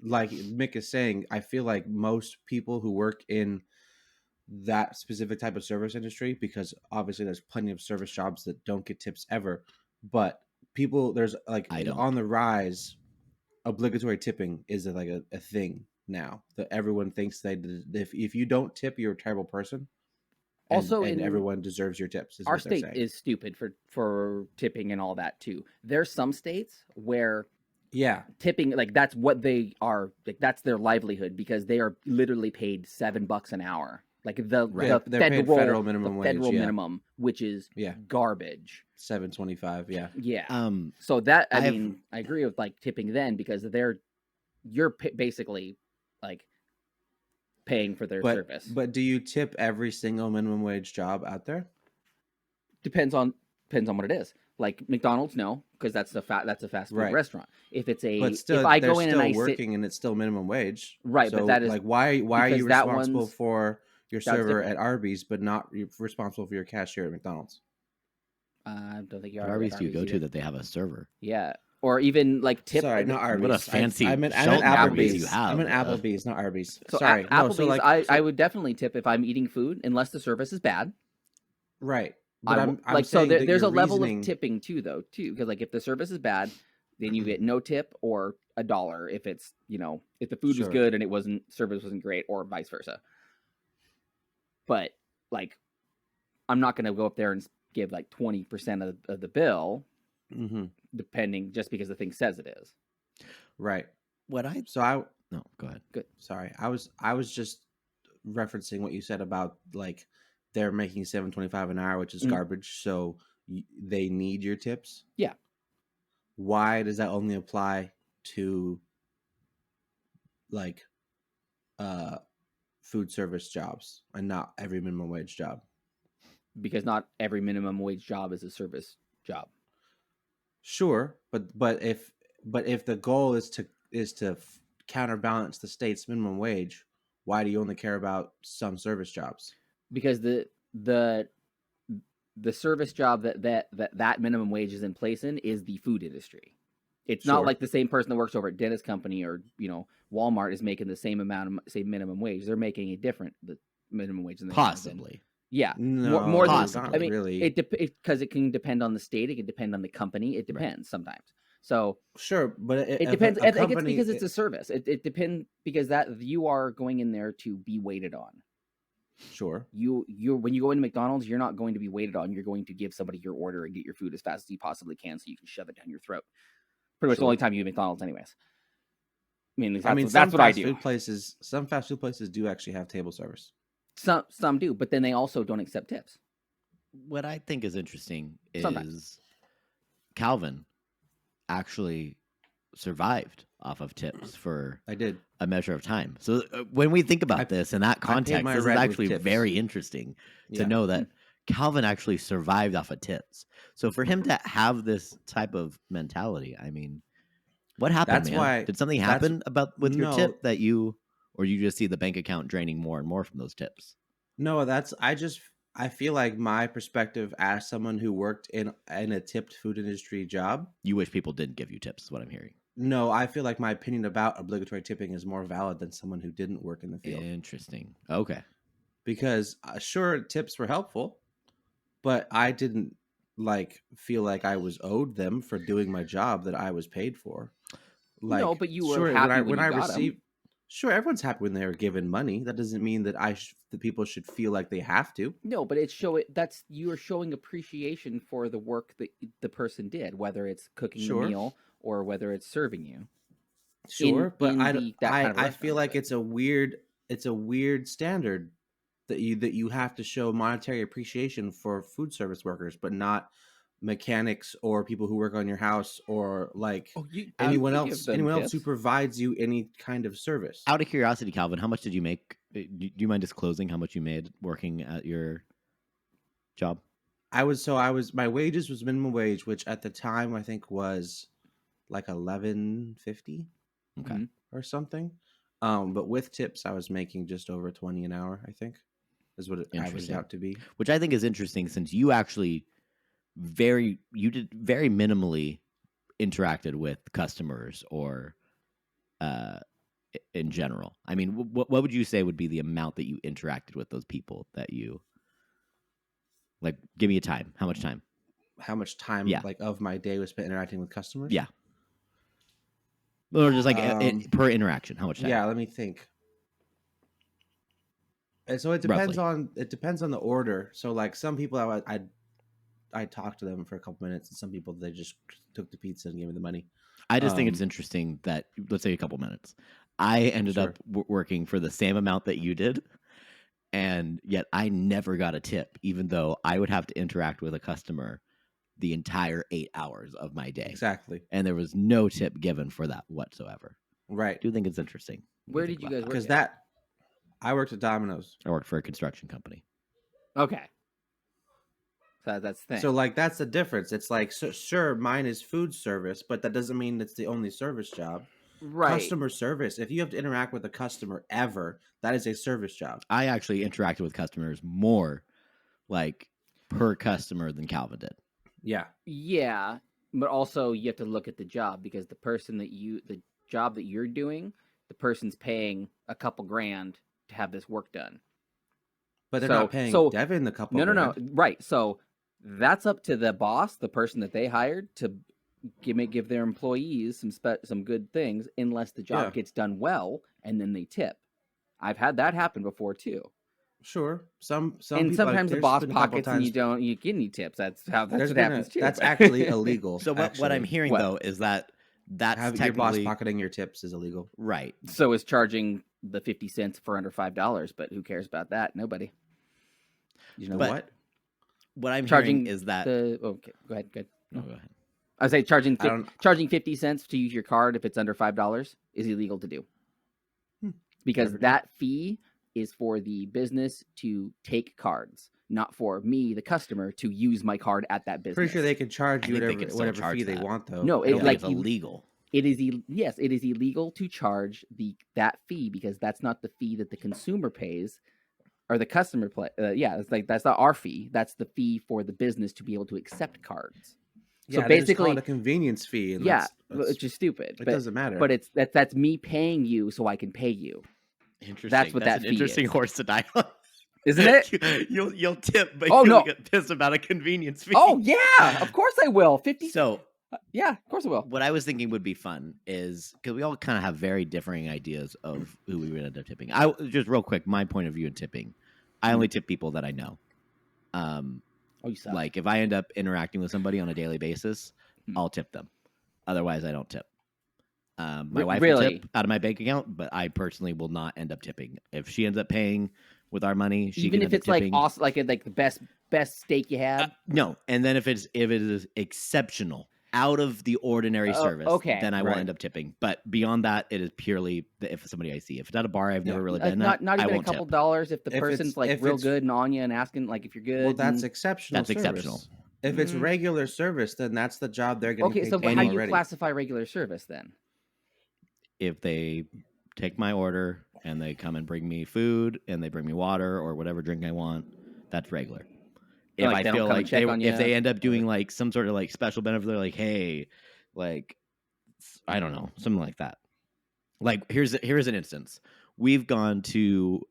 [SPEAKER 5] like Mick is saying, I feel like most people who work in that specific type of service industry, because obviously there's plenty of service jobs that don't get tips ever, but there's like on the rise, obligatory tipping is like a thing now that everyone thinks if you don't tip, you're a terrible person. And everyone deserves your tips.
[SPEAKER 1] Our state is stupid for tipping and all that too. There's some states where tipping, like, that's what they are, like, that's their livelihood, because they are literally paid $7 an hour. Like the federal minimum wage, minimum, which is garbage.
[SPEAKER 5] $7.25.
[SPEAKER 1] Yeah. So that I agree with like tipping then, because you're basically like paying for their service.
[SPEAKER 5] But do you tip every single minimum wage job out there?
[SPEAKER 1] Depends on what it is. Like McDonald's, no, because that's a fast food restaurant. If it's if I go in and I working
[SPEAKER 5] and it's still minimum wage,
[SPEAKER 1] right?
[SPEAKER 5] So,
[SPEAKER 1] but that is
[SPEAKER 5] like why are you responsible for your server at Arby's, but not responsible for your cashier at McDonald's?
[SPEAKER 1] I don't think you're
[SPEAKER 4] Arby's. Do you go to that they have a server?
[SPEAKER 1] Yeah, or even like tip.
[SPEAKER 5] Sorry, not Arby's.
[SPEAKER 4] What a fancy.
[SPEAKER 5] I meant Applebee's.
[SPEAKER 4] You have.
[SPEAKER 5] I meant Applebee's, not Arby's.
[SPEAKER 1] So
[SPEAKER 5] Sorry,
[SPEAKER 1] Applebee's. I would definitely tip if I'm eating food, unless the service is bad.
[SPEAKER 5] Right. But I'm
[SPEAKER 1] like, so there's a level of tipping too, because like if the service is bad, then you get no tip or $1 if it's if the food was good and service wasn't great, or vice versa. But like, I'm not going to go up there and give like 20% of the bill, depending, just because the thing says it is.
[SPEAKER 5] Right.
[SPEAKER 4] No, go ahead.
[SPEAKER 1] Good.
[SPEAKER 5] Sorry, I was just referencing what you said about like they're making $7.25 an hour, which is garbage. So they need your tips.
[SPEAKER 1] Yeah.
[SPEAKER 5] Why does that only apply to like food service jobs and not every minimum wage job?
[SPEAKER 1] Because not every minimum wage job is a service job.
[SPEAKER 5] Sure, but if the goal is to counterbalance the state's minimum wage, why do you only care about some service jobs?
[SPEAKER 1] Because the service job that minimum wage is in place in is the food industry. It's not like the same person that works over at dentist company or Walmart is making the same minimum wage. They're making the minimum wage than
[SPEAKER 4] possibly.
[SPEAKER 1] Yeah,
[SPEAKER 5] No,
[SPEAKER 1] more than
[SPEAKER 4] Possibly.
[SPEAKER 1] I mean,
[SPEAKER 5] really.
[SPEAKER 1] because it can depend on the state, it can depend on the company. It depends sometimes. So
[SPEAKER 5] Sure, but
[SPEAKER 1] it
[SPEAKER 5] if
[SPEAKER 1] depends.
[SPEAKER 5] a
[SPEAKER 1] I think it's
[SPEAKER 5] company,
[SPEAKER 1] because it's a service. It depends because that you are going in there to be waited on.
[SPEAKER 5] sure.
[SPEAKER 1] You when you go into McDonald's, you're not going to be waited on. You're going to give somebody your order and get your food as fast as you possibly can, so you can shove it down your throat. Pretty much the
[SPEAKER 5] Sure.
[SPEAKER 1] only time you eat McDonald's, anyways. I mean,
[SPEAKER 5] I mean,
[SPEAKER 1] that's what I do.
[SPEAKER 5] Some fast food places do actually have table service.
[SPEAKER 1] Some do, but then they also don't accept tips.
[SPEAKER 4] What I think is interesting is
[SPEAKER 1] Sometimes.
[SPEAKER 4] Calvin actually survived off of tips for
[SPEAKER 5] I did.
[SPEAKER 4] a measure of time. So when we think about this in that
[SPEAKER 5] paid
[SPEAKER 4] context,
[SPEAKER 5] my
[SPEAKER 4] this is
[SPEAKER 5] rent with
[SPEAKER 4] actually
[SPEAKER 5] tips.
[SPEAKER 4] very interesting to
[SPEAKER 5] Yeah.
[SPEAKER 4] know that Calvin actually survived off of tips. So for him to have this type of mentality, I mean, what happened,
[SPEAKER 5] That's
[SPEAKER 4] man?
[SPEAKER 5] why-
[SPEAKER 4] Did something
[SPEAKER 5] that's-
[SPEAKER 4] happen with your
[SPEAKER 5] no.
[SPEAKER 4] tip that or you just see the bank account draining more and more from those tips?
[SPEAKER 5] No, I feel like my perspective as someone who worked in a tipped food industry job.
[SPEAKER 4] You wish people didn't give you tips, is what I'm hearing.
[SPEAKER 5] No, I feel like my opinion about obligatory tipping is more valid than someone who didn't work in the field.
[SPEAKER 4] Interesting. Okay.
[SPEAKER 5] Because sure, tips were helpful, but I didn't feel like I was owed them for doing my job that I was paid for.
[SPEAKER 1] No, but you were
[SPEAKER 5] sure,
[SPEAKER 1] happy when you
[SPEAKER 5] I
[SPEAKER 1] got 'em.
[SPEAKER 5] received. Sure, everyone's happy when they are given money. That doesn't mean that the people should feel like they have to.
[SPEAKER 1] No, but that's you are showing appreciation for the work that the person did, whether it's cooking
[SPEAKER 5] Sure.
[SPEAKER 1] the meal or whether it's serving you.
[SPEAKER 5] Sure, but
[SPEAKER 1] in
[SPEAKER 5] I
[SPEAKER 1] that kind of
[SPEAKER 5] I
[SPEAKER 1] restaurant,
[SPEAKER 5] feel like
[SPEAKER 1] but-
[SPEAKER 5] it's a weird standard that you have to show monetary appreciation for food service workers, but not mechanics or people who work on your house or anyone else who provides you any kind of service.
[SPEAKER 4] Out of curiosity, Calvin, how much did you make? Do you mind disclosing how much you made working at your job?
[SPEAKER 5] My wages was minimum wage, which at the time I think was like $11.50
[SPEAKER 4] Okay.
[SPEAKER 5] or something. But with tips, I was making just over $20 an hour. I think is what it averaged
[SPEAKER 4] Interesting.
[SPEAKER 5] out to be.
[SPEAKER 4] Which I think is interesting since you actually did very minimally interacted with customers or in general. I mean, what would you say would be the amount that you interacted with those people that you like? Give me a time. How much time?
[SPEAKER 5] How much time
[SPEAKER 4] Yeah.
[SPEAKER 5] of my day was spent interacting with customers?
[SPEAKER 4] Yeah. Or just per interaction, how much time?
[SPEAKER 5] Yeah, let me think. And so it depends
[SPEAKER 4] Roughly.
[SPEAKER 5] on the order. So like some people I talked to them for a couple minutes, and some people they just took the pizza and gave me the money.
[SPEAKER 4] I just think it's interesting that, let's say a couple minutes, I ended
[SPEAKER 5] Sure.
[SPEAKER 4] up working for the same amount that you did, and yet I never got a tip, even though I would have to interact with a customer the entire 8 hours of my day.
[SPEAKER 5] Exactly.
[SPEAKER 4] And there was no tip given for that whatsoever.
[SPEAKER 5] Right.
[SPEAKER 4] I do think it's interesting. when
[SPEAKER 1] Where
[SPEAKER 4] think
[SPEAKER 1] did you
[SPEAKER 4] about
[SPEAKER 1] guys
[SPEAKER 4] that.
[SPEAKER 1] work?
[SPEAKER 5] Because I worked at Domino's.
[SPEAKER 4] I worked for a construction company.
[SPEAKER 1] Okay. So that's the thing.
[SPEAKER 5] So like that's the difference. It's like sure, mine is food service, but that doesn't mean it's the only service job.
[SPEAKER 1] right.
[SPEAKER 5] Customer service. If you have to interact with a customer ever, that is a service job.
[SPEAKER 4] I actually interacted with customers more like per customer than Calvin did.
[SPEAKER 5] Yeah.
[SPEAKER 1] Yeah, but also you have to look at the job because the job that you're doing, the person's paying a couple grand to have this work done.
[SPEAKER 5] But they're
[SPEAKER 1] So-
[SPEAKER 5] not paying
[SPEAKER 1] so-
[SPEAKER 5] Devin the couple.
[SPEAKER 1] No.
[SPEAKER 5] grand.
[SPEAKER 1] Right. So that's up to the boss, the person that they hired, to give their employees some good things, unless the job
[SPEAKER 5] Yeah.
[SPEAKER 1] gets done well, and then they tip. I've had that happen before too.
[SPEAKER 5] Sure. Some
[SPEAKER 1] And
[SPEAKER 5] people,
[SPEAKER 1] sometimes the
[SPEAKER 5] there's
[SPEAKER 1] boss
[SPEAKER 5] been a couple
[SPEAKER 1] pockets and
[SPEAKER 5] times-
[SPEAKER 1] you get any tips. That's what
[SPEAKER 5] there's been
[SPEAKER 1] happens too.
[SPEAKER 5] That's
[SPEAKER 1] but-
[SPEAKER 5] actually illegal.
[SPEAKER 4] So what I'm
[SPEAKER 5] actually.
[SPEAKER 4] hearing
[SPEAKER 1] What?
[SPEAKER 4] though is that that's
[SPEAKER 5] Have your boss
[SPEAKER 4] technically
[SPEAKER 5] pocketing your tips is illegal.
[SPEAKER 4] right.
[SPEAKER 1] So is charging the 50 cents for under $5, but who cares about that? Nobody.
[SPEAKER 5] You know
[SPEAKER 4] But-
[SPEAKER 5] what?
[SPEAKER 4] What I'm
[SPEAKER 1] Charging
[SPEAKER 4] hearing is that
[SPEAKER 1] okay, go ahead.
[SPEAKER 4] Oh, go ahead.
[SPEAKER 1] I say charging
[SPEAKER 5] I don't-
[SPEAKER 1] charging 50 cents to use your card if it's under $5 is illegal to do. Because
[SPEAKER 5] Never knew.
[SPEAKER 1] that fee is for the business to take cards, not for me, the customer, to use my card at that business.
[SPEAKER 5] Pretty sure they can charge
[SPEAKER 4] I
[SPEAKER 5] you
[SPEAKER 4] think they can still
[SPEAKER 5] whatever
[SPEAKER 4] charge
[SPEAKER 5] fee they
[SPEAKER 4] that.
[SPEAKER 5] want though.
[SPEAKER 1] No,
[SPEAKER 4] I
[SPEAKER 1] it-
[SPEAKER 4] don't think
[SPEAKER 1] like
[SPEAKER 4] it's
[SPEAKER 1] you-
[SPEAKER 4] illegal.
[SPEAKER 1] It is yes, it is illegal to charge that fee because that's not the fee that the consumer pays or the customer it's like that's not our fee. That's the fee for the business to be able to accept cards.
[SPEAKER 5] Yeah,
[SPEAKER 1] so
[SPEAKER 5] they just call
[SPEAKER 1] basically,
[SPEAKER 5] it a convenience fee. And
[SPEAKER 1] yeah,
[SPEAKER 5] that's-
[SPEAKER 1] which is stupid.
[SPEAKER 5] it
[SPEAKER 1] but,
[SPEAKER 5] doesn't matter.
[SPEAKER 1] But that's me paying you so I can pay you.
[SPEAKER 4] Interesting.
[SPEAKER 1] That's what that
[SPEAKER 4] an
[SPEAKER 1] fee
[SPEAKER 4] interesting
[SPEAKER 1] is.
[SPEAKER 4] horse to die on.
[SPEAKER 1] Isn't it?
[SPEAKER 4] You'll tip, but
[SPEAKER 1] Oh,
[SPEAKER 4] you'll
[SPEAKER 1] no.
[SPEAKER 4] get pissed about a convenience fee.
[SPEAKER 1] Oh yeah, of course I will. 50.
[SPEAKER 4] So
[SPEAKER 1] Yeah, of course I will.
[SPEAKER 4] what I was thinking would be fun is because we all kind of have very differing ideas of who we would end up tipping. I just real quick, my point of view in tipping. I only tip people that I know.
[SPEAKER 1] Oh, you suck.
[SPEAKER 4] Like if I end up interacting with somebody on a daily basis, I'll tip them. Otherwise, I don't tip. My wife will
[SPEAKER 1] really?
[SPEAKER 4] tip out of my bank account, but I personally will not end up tipping. If she ends up paying with our money, she
[SPEAKER 1] Even
[SPEAKER 4] can
[SPEAKER 1] if
[SPEAKER 4] end up
[SPEAKER 1] it's like
[SPEAKER 4] tipping.
[SPEAKER 1] awesome, like the best steak you had.
[SPEAKER 4] No, and then if it is exceptional, out of the ordinary service,
[SPEAKER 1] okay,
[SPEAKER 4] then I will
[SPEAKER 5] right.
[SPEAKER 4] end up tipping. But beyond that, it is purely if somebody I see. If it's at a bar I've never really been
[SPEAKER 1] not
[SPEAKER 4] at,
[SPEAKER 1] not
[SPEAKER 4] I
[SPEAKER 1] even a
[SPEAKER 4] won't
[SPEAKER 1] couple
[SPEAKER 4] tip.
[SPEAKER 1] dollars if the
[SPEAKER 5] If
[SPEAKER 1] person's
[SPEAKER 5] it's-
[SPEAKER 1] like
[SPEAKER 5] if
[SPEAKER 1] real
[SPEAKER 5] it's-
[SPEAKER 1] good and on you and asking like if you're good.
[SPEAKER 5] Well, that's
[SPEAKER 1] and-
[SPEAKER 5] exceptional.
[SPEAKER 4] That's
[SPEAKER 5] service.
[SPEAKER 4] exceptional.
[SPEAKER 5] If it's regular service, then that's the job they're getting
[SPEAKER 1] okay.
[SPEAKER 5] paid
[SPEAKER 1] So
[SPEAKER 5] to
[SPEAKER 1] how
[SPEAKER 5] do
[SPEAKER 1] do you
[SPEAKER 5] already.
[SPEAKER 1] classify regular service then?
[SPEAKER 4] If they take my order and they come and bring me food and they bring me water or whatever drink I want, that's regular. If
[SPEAKER 1] Like,
[SPEAKER 4] I
[SPEAKER 1] they don't
[SPEAKER 4] feel
[SPEAKER 1] come and
[SPEAKER 4] like
[SPEAKER 1] check on
[SPEAKER 4] if
[SPEAKER 1] ya?
[SPEAKER 4] they end up doing like some sort of like special benefit, they're like, hey, like I don't know, something like that. Like here's an instance. We've gone to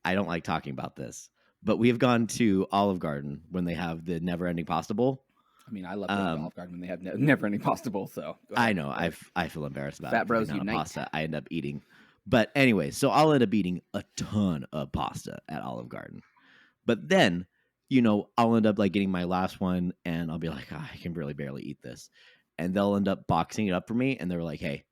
[SPEAKER 4] I don't like talking about this, but we've gone to Olive Garden when they have the never ending pasta bowl.
[SPEAKER 1] I mean, I love going to Olive Garden when they have never any pasta bowl. So go
[SPEAKER 4] I
[SPEAKER 1] ahead.
[SPEAKER 4] know. I feel embarrassed about
[SPEAKER 1] Fat
[SPEAKER 4] it,
[SPEAKER 1] Bros
[SPEAKER 4] the amount of
[SPEAKER 1] unite.
[SPEAKER 4] pasta I end up eating. But anyway, so I'll end up eating a ton of pasta at Olive Garden. But then, I'll end up like getting my last one and I'll be like, I can really barely eat this. And they'll end up boxing it up for me. And they're like, hey,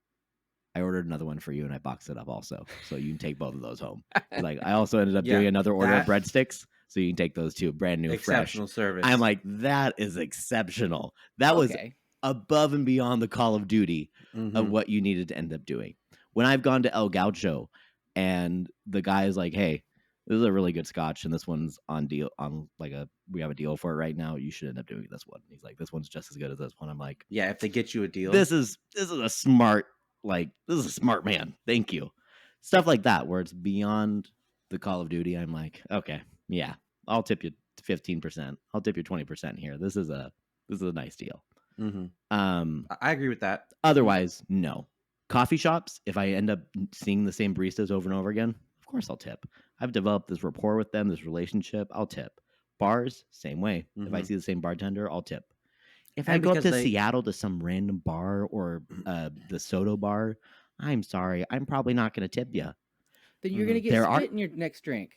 [SPEAKER 4] I ordered another one for you and I boxed it up also. So you can take both of those home. Like I also ended up doing another order of breadsticks. So you can take those too, brand new, fresh.
[SPEAKER 5] Exceptional service.
[SPEAKER 4] I'm like, that is exceptional. That was above and beyond the Call of Duty of what you needed to end up doing. When I've gone to El Gaucho and the guy is like, hey, this is a really good scotch and this one's on deal we have a deal for it right now. You should end up doing this one. He's like, this one's just as good as this one. I'm like,
[SPEAKER 5] yeah, if they get you a deal.
[SPEAKER 4] This is a smart man. Thank you. Stuff like that where it's beyond the Call of Duty. I'm like, okay, yeah, I'll tip you 15%. I'll tip you 20% here. This is a nice deal.
[SPEAKER 5] Mm-hmm.
[SPEAKER 4] I
[SPEAKER 5] agree with that.
[SPEAKER 4] Otherwise, no. Coffee shops, if I end up seeing the same baristas over and over again, of course I'll tip. I've developed this rapport with them, this relationship. I'll tip. Bars, same way. If I see the same bartender, I'll tip. If I go up to Seattle to some random bar or the Soto bar, I'm sorry, I'm probably not going to tip you.
[SPEAKER 1] Then you're going to get spit in your next drink.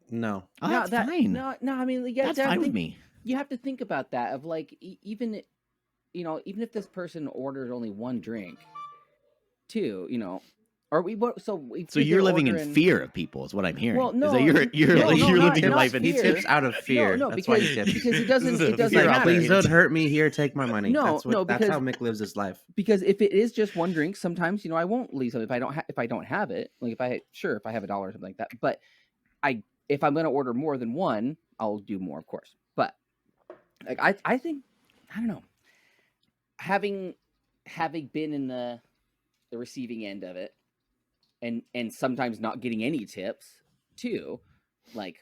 [SPEAKER 5] No.
[SPEAKER 4] Oh, that's fine.
[SPEAKER 1] No, I mean,
[SPEAKER 4] that's fine with me.
[SPEAKER 1] You have to think about that of like, even if this person orders only one drink, two, so
[SPEAKER 4] you're living in fear of people is what I'm hearing.
[SPEAKER 1] Well, no,
[SPEAKER 4] is that you're living your life in
[SPEAKER 5] fear. He tips out of fear.
[SPEAKER 1] No,
[SPEAKER 5] that's
[SPEAKER 1] because
[SPEAKER 5] why he tips.
[SPEAKER 1] Because it doesn't
[SPEAKER 5] like,
[SPEAKER 1] matter.
[SPEAKER 5] please don't hurt me here. Take my money.
[SPEAKER 1] No,
[SPEAKER 5] that's how Mick lives his life.
[SPEAKER 1] Because if it is just one drink, sometimes I won't leave something if I don't have it. Like if I have $1 or something like that. But if I'm going to order more than one, I'll do more, of course. But like I think I don't know. Having been in the receiving end of it, and sometimes not getting any tips too, like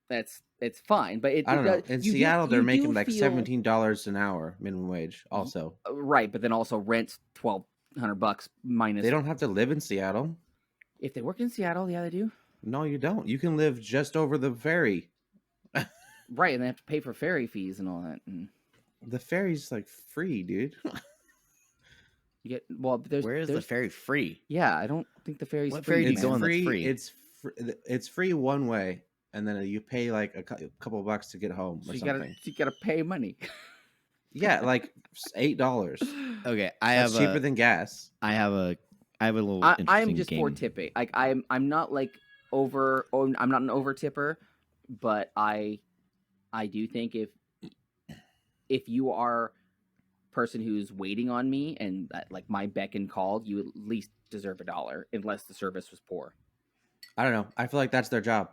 [SPEAKER 1] it's fine. But
[SPEAKER 5] I don't know. In Seattle, they're making like $17 an hour minimum wage. Also,
[SPEAKER 1] right, but then also rent's $1,200 minus.
[SPEAKER 5] They don't have to live in Seattle.
[SPEAKER 1] If they work in Seattle, yeah, they do.
[SPEAKER 5] No, you don't. You can live just over the ferry.
[SPEAKER 1] Right, and they have to pay for ferry fees and all that. And
[SPEAKER 5] the ferry's like free, dude.
[SPEAKER 1] You get
[SPEAKER 4] where is the ferry free?
[SPEAKER 1] Yeah, I don't think the ferry's
[SPEAKER 4] what
[SPEAKER 1] free.
[SPEAKER 4] Ferry do you go on that's free?
[SPEAKER 5] It's free one way, and then you pay like a couple bucks to get home or something.
[SPEAKER 1] You gotta pay money.
[SPEAKER 5] Yeah, like $8.
[SPEAKER 4] Okay,
[SPEAKER 5] That's cheaper than gas.
[SPEAKER 4] I have a little.
[SPEAKER 1] I'm just for tipping. Like I'm not like I'm not an over tipper, but I do think if you are person who's waiting on me and like my beck and call, you at least deserve $1 unless the service was poor.
[SPEAKER 5] I don't know. I feel like that's their job.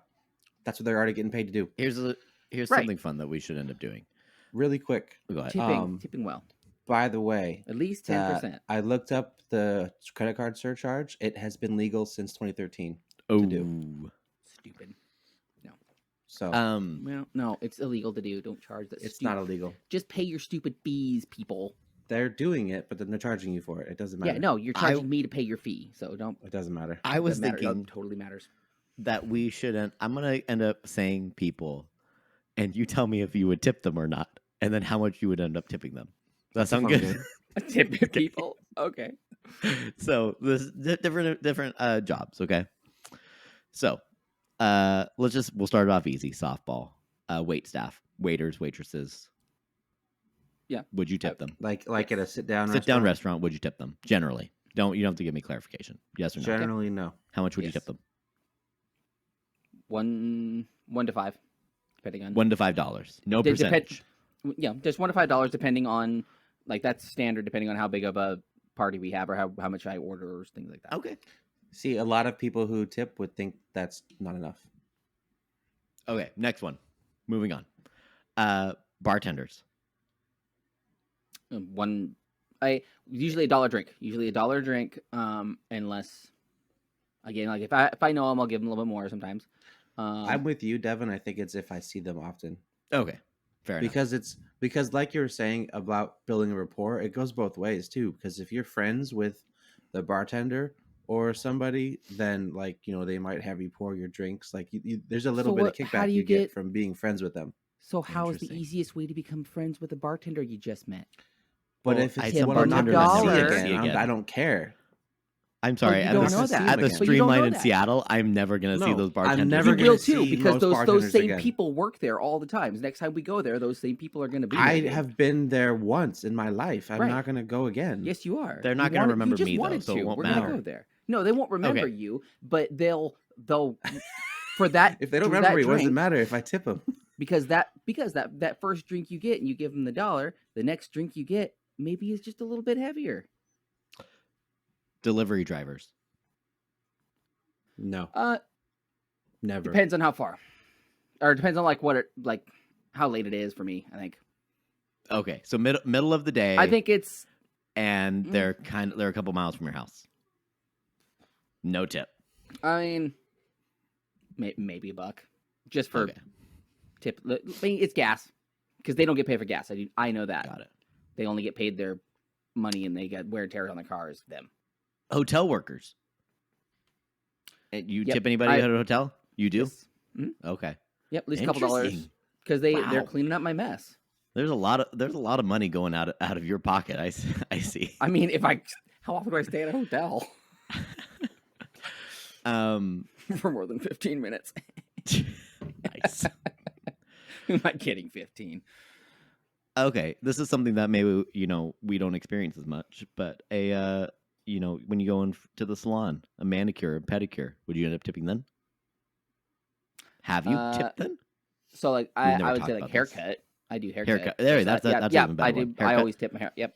[SPEAKER 5] That's what they're already getting paid to do.
[SPEAKER 4] Here's something fun that we should end up doing.
[SPEAKER 5] Really quick.
[SPEAKER 4] Go ahead.
[SPEAKER 1] Tipping well.
[SPEAKER 5] By the way,
[SPEAKER 1] at least 10%.
[SPEAKER 5] I looked up the credit card surcharge. It has been legal since 2013
[SPEAKER 4] to
[SPEAKER 5] do.
[SPEAKER 1] Stupid. No.
[SPEAKER 5] So
[SPEAKER 1] well, no, it's illegal to do. Don't charge that.
[SPEAKER 5] It's not illegal.
[SPEAKER 1] Just pay your stupid fees, people.
[SPEAKER 5] They're doing it, but then they're charging you for it. It doesn't matter.
[SPEAKER 1] Yeah, no, you're charging me to pay your fee, so don't.
[SPEAKER 5] It doesn't matter.
[SPEAKER 4] I was thinking
[SPEAKER 1] it totally matters.
[SPEAKER 4] that we shouldn't. I'm gonna end up saying people, and you tell me if you would tip them or not, and then how much you would end up tipping them. Does that sound good?
[SPEAKER 1] Tip people. Okay.
[SPEAKER 4] So there's different jobs. Okay. So we'll start it off easy. Softball, wait staff, waiters, waitresses.
[SPEAKER 1] Yeah.
[SPEAKER 4] Would you tip them?
[SPEAKER 5] Like at a sit down
[SPEAKER 4] Restaurant? Would you tip them? Generally, you don't have to give me clarification. Yes or no?
[SPEAKER 5] Generally, no.
[SPEAKER 4] How much would you
[SPEAKER 1] Yes.
[SPEAKER 4] tip them?
[SPEAKER 1] 1 to 5, depending on
[SPEAKER 4] $1 to $5. No
[SPEAKER 1] They
[SPEAKER 4] percentage.
[SPEAKER 1] yeah, just $1 to $5 depending on, like, that's standard depending on how big of a party we have or how much I order or things like that.
[SPEAKER 4] Okay.
[SPEAKER 5] See, a lot of people who tip would think that's not enough.
[SPEAKER 4] Okay. Next one. Moving on. Bartenders.
[SPEAKER 1] Usually $1 drink. Usually $1 drink. Unless, again, like if I know them, I'll give them a little bit more sometimes.
[SPEAKER 5] I'm with you, Devin. I think it's if I see them often.
[SPEAKER 4] Okay. Fair enough.
[SPEAKER 5] Because like you were saying about building a rapport, it goes both ways too. Because if you're friends with the bartender or somebody, then like they might have you pour your drinks. Like there's a little bit of kickback you get from being friends with them.
[SPEAKER 1] So how is the easiest way to become friends with a bartender you just met?
[SPEAKER 5] But
[SPEAKER 4] Well,
[SPEAKER 5] if
[SPEAKER 4] I
[SPEAKER 5] it's
[SPEAKER 4] tip
[SPEAKER 5] one I'm not going to see
[SPEAKER 1] $1,
[SPEAKER 5] again, I don't care.
[SPEAKER 4] I'm sorry.
[SPEAKER 1] you
[SPEAKER 4] At
[SPEAKER 1] don't
[SPEAKER 4] the,
[SPEAKER 1] know that.
[SPEAKER 4] at the
[SPEAKER 5] But
[SPEAKER 1] you don't know
[SPEAKER 4] Streamline in
[SPEAKER 1] that.
[SPEAKER 4] Seattle, I'm never gonna see
[SPEAKER 5] No,
[SPEAKER 4] those
[SPEAKER 5] I'm
[SPEAKER 4] bartenders.
[SPEAKER 5] never
[SPEAKER 1] You
[SPEAKER 5] gonna
[SPEAKER 1] will too,
[SPEAKER 5] see
[SPEAKER 1] because
[SPEAKER 5] most
[SPEAKER 1] those
[SPEAKER 5] bartenders
[SPEAKER 1] same
[SPEAKER 5] again.
[SPEAKER 1] people work there all the time. Next time we go there, those same people are going to be there.
[SPEAKER 5] I have been there once in my life. I'm
[SPEAKER 1] Right.
[SPEAKER 5] not going to go again.
[SPEAKER 1] Yes, you are.
[SPEAKER 4] They're not
[SPEAKER 1] You
[SPEAKER 4] gonna
[SPEAKER 1] wanted-
[SPEAKER 4] remember
[SPEAKER 1] you just
[SPEAKER 4] me, though,
[SPEAKER 1] wanted
[SPEAKER 4] so it
[SPEAKER 1] to.
[SPEAKER 4] won't
[SPEAKER 1] We're gonna
[SPEAKER 4] matter.
[SPEAKER 1] go there. No, they won't remember
[SPEAKER 4] Okay.
[SPEAKER 1] you, but they'll for that.
[SPEAKER 5] If they don't
[SPEAKER 1] for
[SPEAKER 5] remember
[SPEAKER 1] that
[SPEAKER 5] me, what does it
[SPEAKER 1] drink,
[SPEAKER 5] matter if I tip them?
[SPEAKER 1] because that first drink you get and you give them the $1, the next drink you get maybe is just a little bit heavier.
[SPEAKER 4] Delivery drivers.
[SPEAKER 5] No, never.
[SPEAKER 1] Depends on how far, or it depends on how late it is for me. I think.
[SPEAKER 4] Okay, so middle of the day.
[SPEAKER 1] I think it's
[SPEAKER 4] and they're a couple miles from your house. No tip.
[SPEAKER 1] I mean, maybe $1, just for
[SPEAKER 4] Okay.
[SPEAKER 1] tip. I mean, it's gas because they don't get paid for gas. I know that.
[SPEAKER 4] Got it.
[SPEAKER 1] They only get paid their money and they get wear and tear on their cars. Them.
[SPEAKER 4] Hotel workers. And you
[SPEAKER 1] Yep,
[SPEAKER 4] tip anybody at a hotel? You do?
[SPEAKER 1] Yes.
[SPEAKER 4] Okay.
[SPEAKER 1] Yep, at least a couple dollars
[SPEAKER 4] Interesting.
[SPEAKER 1] because they're
[SPEAKER 4] Wow.
[SPEAKER 1] cleaning up my mess.
[SPEAKER 4] There's a lot of money going out of your pocket. I see.
[SPEAKER 1] I mean, how often do I stay at a hotel for more than 15 minutes?
[SPEAKER 4] Nice.
[SPEAKER 1] Who am I kidding? 15.
[SPEAKER 4] Okay, this is something that maybe we don't experience as much, but when you go to the salon, a manicure, a pedicure, would you end up tipping then? Have you tipped then?
[SPEAKER 1] So like
[SPEAKER 4] We've
[SPEAKER 1] I
[SPEAKER 4] never
[SPEAKER 1] would
[SPEAKER 4] talked
[SPEAKER 1] say like
[SPEAKER 4] about this.
[SPEAKER 1] haircut. I do haircut.
[SPEAKER 4] Haircut. There, that's
[SPEAKER 1] yeah,
[SPEAKER 4] even better
[SPEAKER 1] I do.
[SPEAKER 4] one.
[SPEAKER 1] I
[SPEAKER 4] Haircut?
[SPEAKER 1] always tip my hair. Yep.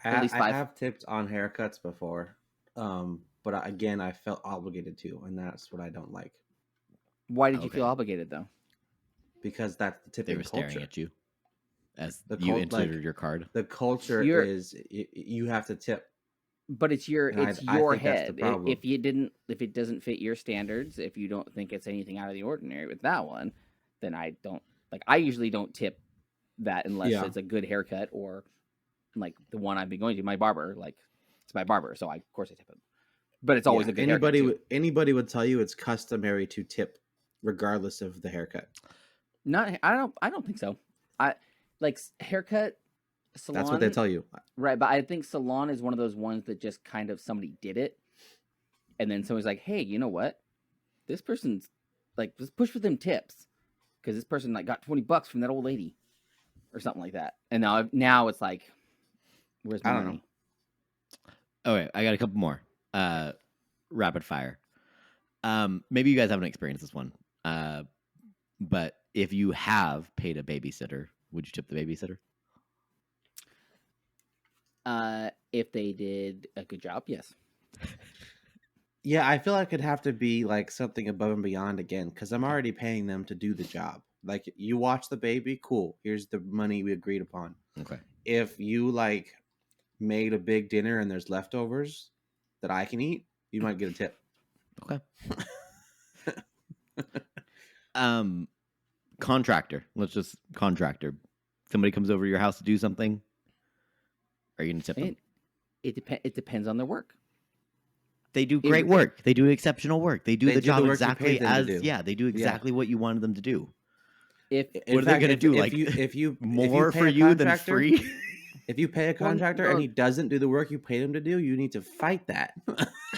[SPEAKER 1] At least
[SPEAKER 5] I
[SPEAKER 1] 5.
[SPEAKER 5] have tipped on haircuts before, but again, I felt obligated to, and that's what I don't like
[SPEAKER 1] Why did you
[SPEAKER 4] Okay.
[SPEAKER 1] feel obligated though?
[SPEAKER 5] because that's the
[SPEAKER 4] They
[SPEAKER 5] tipping
[SPEAKER 4] were staring
[SPEAKER 5] culture.
[SPEAKER 4] at you as
[SPEAKER 5] The
[SPEAKER 4] you
[SPEAKER 5] cult- like-
[SPEAKER 4] entered your card.
[SPEAKER 5] The culture
[SPEAKER 1] You're-
[SPEAKER 5] is you have to tip.
[SPEAKER 1] But it's your
[SPEAKER 5] And I
[SPEAKER 1] it's
[SPEAKER 5] think
[SPEAKER 1] your
[SPEAKER 5] that's the
[SPEAKER 1] head.
[SPEAKER 5] problem.
[SPEAKER 1] If it doesn't fit your standards, if you don't think it's anything out of the ordinary with that one, then I don't like. I usually don't tip that unless
[SPEAKER 5] Yeah.
[SPEAKER 1] it's a good haircut or like the one I've been going to. My barber, like it's my barber, so of course I tip him. But it's always
[SPEAKER 5] Yeah,
[SPEAKER 1] a good haircut. Too.
[SPEAKER 5] anybody would tell you it's customary to tip regardless of the haircut.
[SPEAKER 1] I don't think so. I like haircut salon.
[SPEAKER 5] That's what they tell you.
[SPEAKER 1] Right, but I think salon is one of those ones that just kind of somebody did it, and then somebody's like, "Hey, you know what? This person's like, let's push for them tips because this person like got $20 from that old lady, or something like that." And now it's like, where's my
[SPEAKER 5] I don't
[SPEAKER 1] money?
[SPEAKER 4] Okay, I got a couple more. Rapid fire. Maybe you guys haven't experienced this one. But if you have paid a babysitter, would you tip the babysitter?
[SPEAKER 1] If they did a good job, yes.
[SPEAKER 5] Yeah, I feel like it'd have to be like something above and beyond again because I'm already paying them to do the job. Like you watch the baby, cool. Here's the money we agreed upon.
[SPEAKER 4] Okay.
[SPEAKER 5] If you like made a big dinner and there's leftovers that I can eat, you might get a tip.
[SPEAKER 4] Okay. Contractor. Let's just contractor. Somebody comes over to your house to do something. Are you gonna tip them?
[SPEAKER 1] It depends on their work.
[SPEAKER 4] They do great work. They do exceptional work. They do
[SPEAKER 5] They
[SPEAKER 4] the
[SPEAKER 5] do
[SPEAKER 4] job
[SPEAKER 5] the work you
[SPEAKER 4] exactly
[SPEAKER 5] paid them to
[SPEAKER 4] as
[SPEAKER 5] do.
[SPEAKER 4] they do exactly what you wanted them to do.
[SPEAKER 1] If
[SPEAKER 4] What are they gonna do? Like
[SPEAKER 5] if you
[SPEAKER 4] more
[SPEAKER 5] pay
[SPEAKER 4] for
[SPEAKER 5] a
[SPEAKER 4] you than
[SPEAKER 5] contractor-
[SPEAKER 4] free?
[SPEAKER 5] If you pay a contractor and he doesn't do the work you paid him to do, you need to fight that.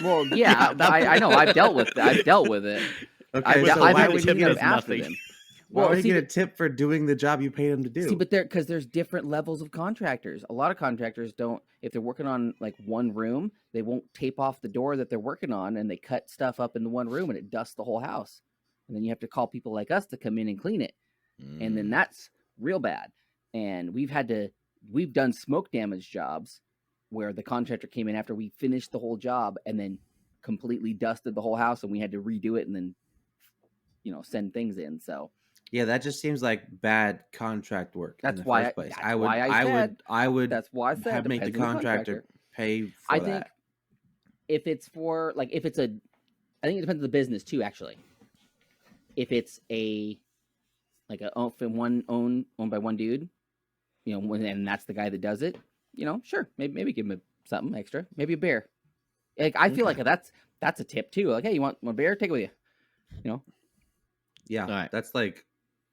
[SPEAKER 1] well, yeah,
[SPEAKER 4] that-
[SPEAKER 1] I know. I've dealt with it.
[SPEAKER 5] Okay,
[SPEAKER 1] I've
[SPEAKER 5] so
[SPEAKER 1] I've
[SPEAKER 5] why
[SPEAKER 1] had to
[SPEAKER 5] would
[SPEAKER 1] tip
[SPEAKER 5] he
[SPEAKER 1] them
[SPEAKER 5] get
[SPEAKER 1] after
[SPEAKER 4] nothing?
[SPEAKER 1] them.
[SPEAKER 5] why would he
[SPEAKER 1] see,
[SPEAKER 5] get a tip for doing the job you paid him to do?
[SPEAKER 1] See, but because there's different levels of contractors. A lot of contractors don't. If they're working on like one room, they won't tape off the door that they're working on, and they cut stuff up in the one room, and it dusts the whole house. And then you have to call people like us to come in and clean it, and then that's real bad. And we've done smoke damage jobs where the contractor came in after we finished the whole job and then completely dusted the whole house, and we had to redo it and then send things in. So
[SPEAKER 5] yeah, that just seems like bad contract work.
[SPEAKER 1] That's
[SPEAKER 5] in the
[SPEAKER 1] why
[SPEAKER 5] first place.
[SPEAKER 1] that's why I said
[SPEAKER 5] I would
[SPEAKER 1] that's why I said
[SPEAKER 5] make the
[SPEAKER 1] depends on
[SPEAKER 5] contractor pay for
[SPEAKER 1] I
[SPEAKER 5] that.
[SPEAKER 1] think if it's for I think it depends on the business too. Actually, if it's owned by one dude, and that's the guy that does it, sure, maybe give him something extra, maybe a beer. Like I feel like that's a tip too. Like, hey, you want a beer? Take it with you.
[SPEAKER 5] Yeah,
[SPEAKER 4] All right.
[SPEAKER 5] that's like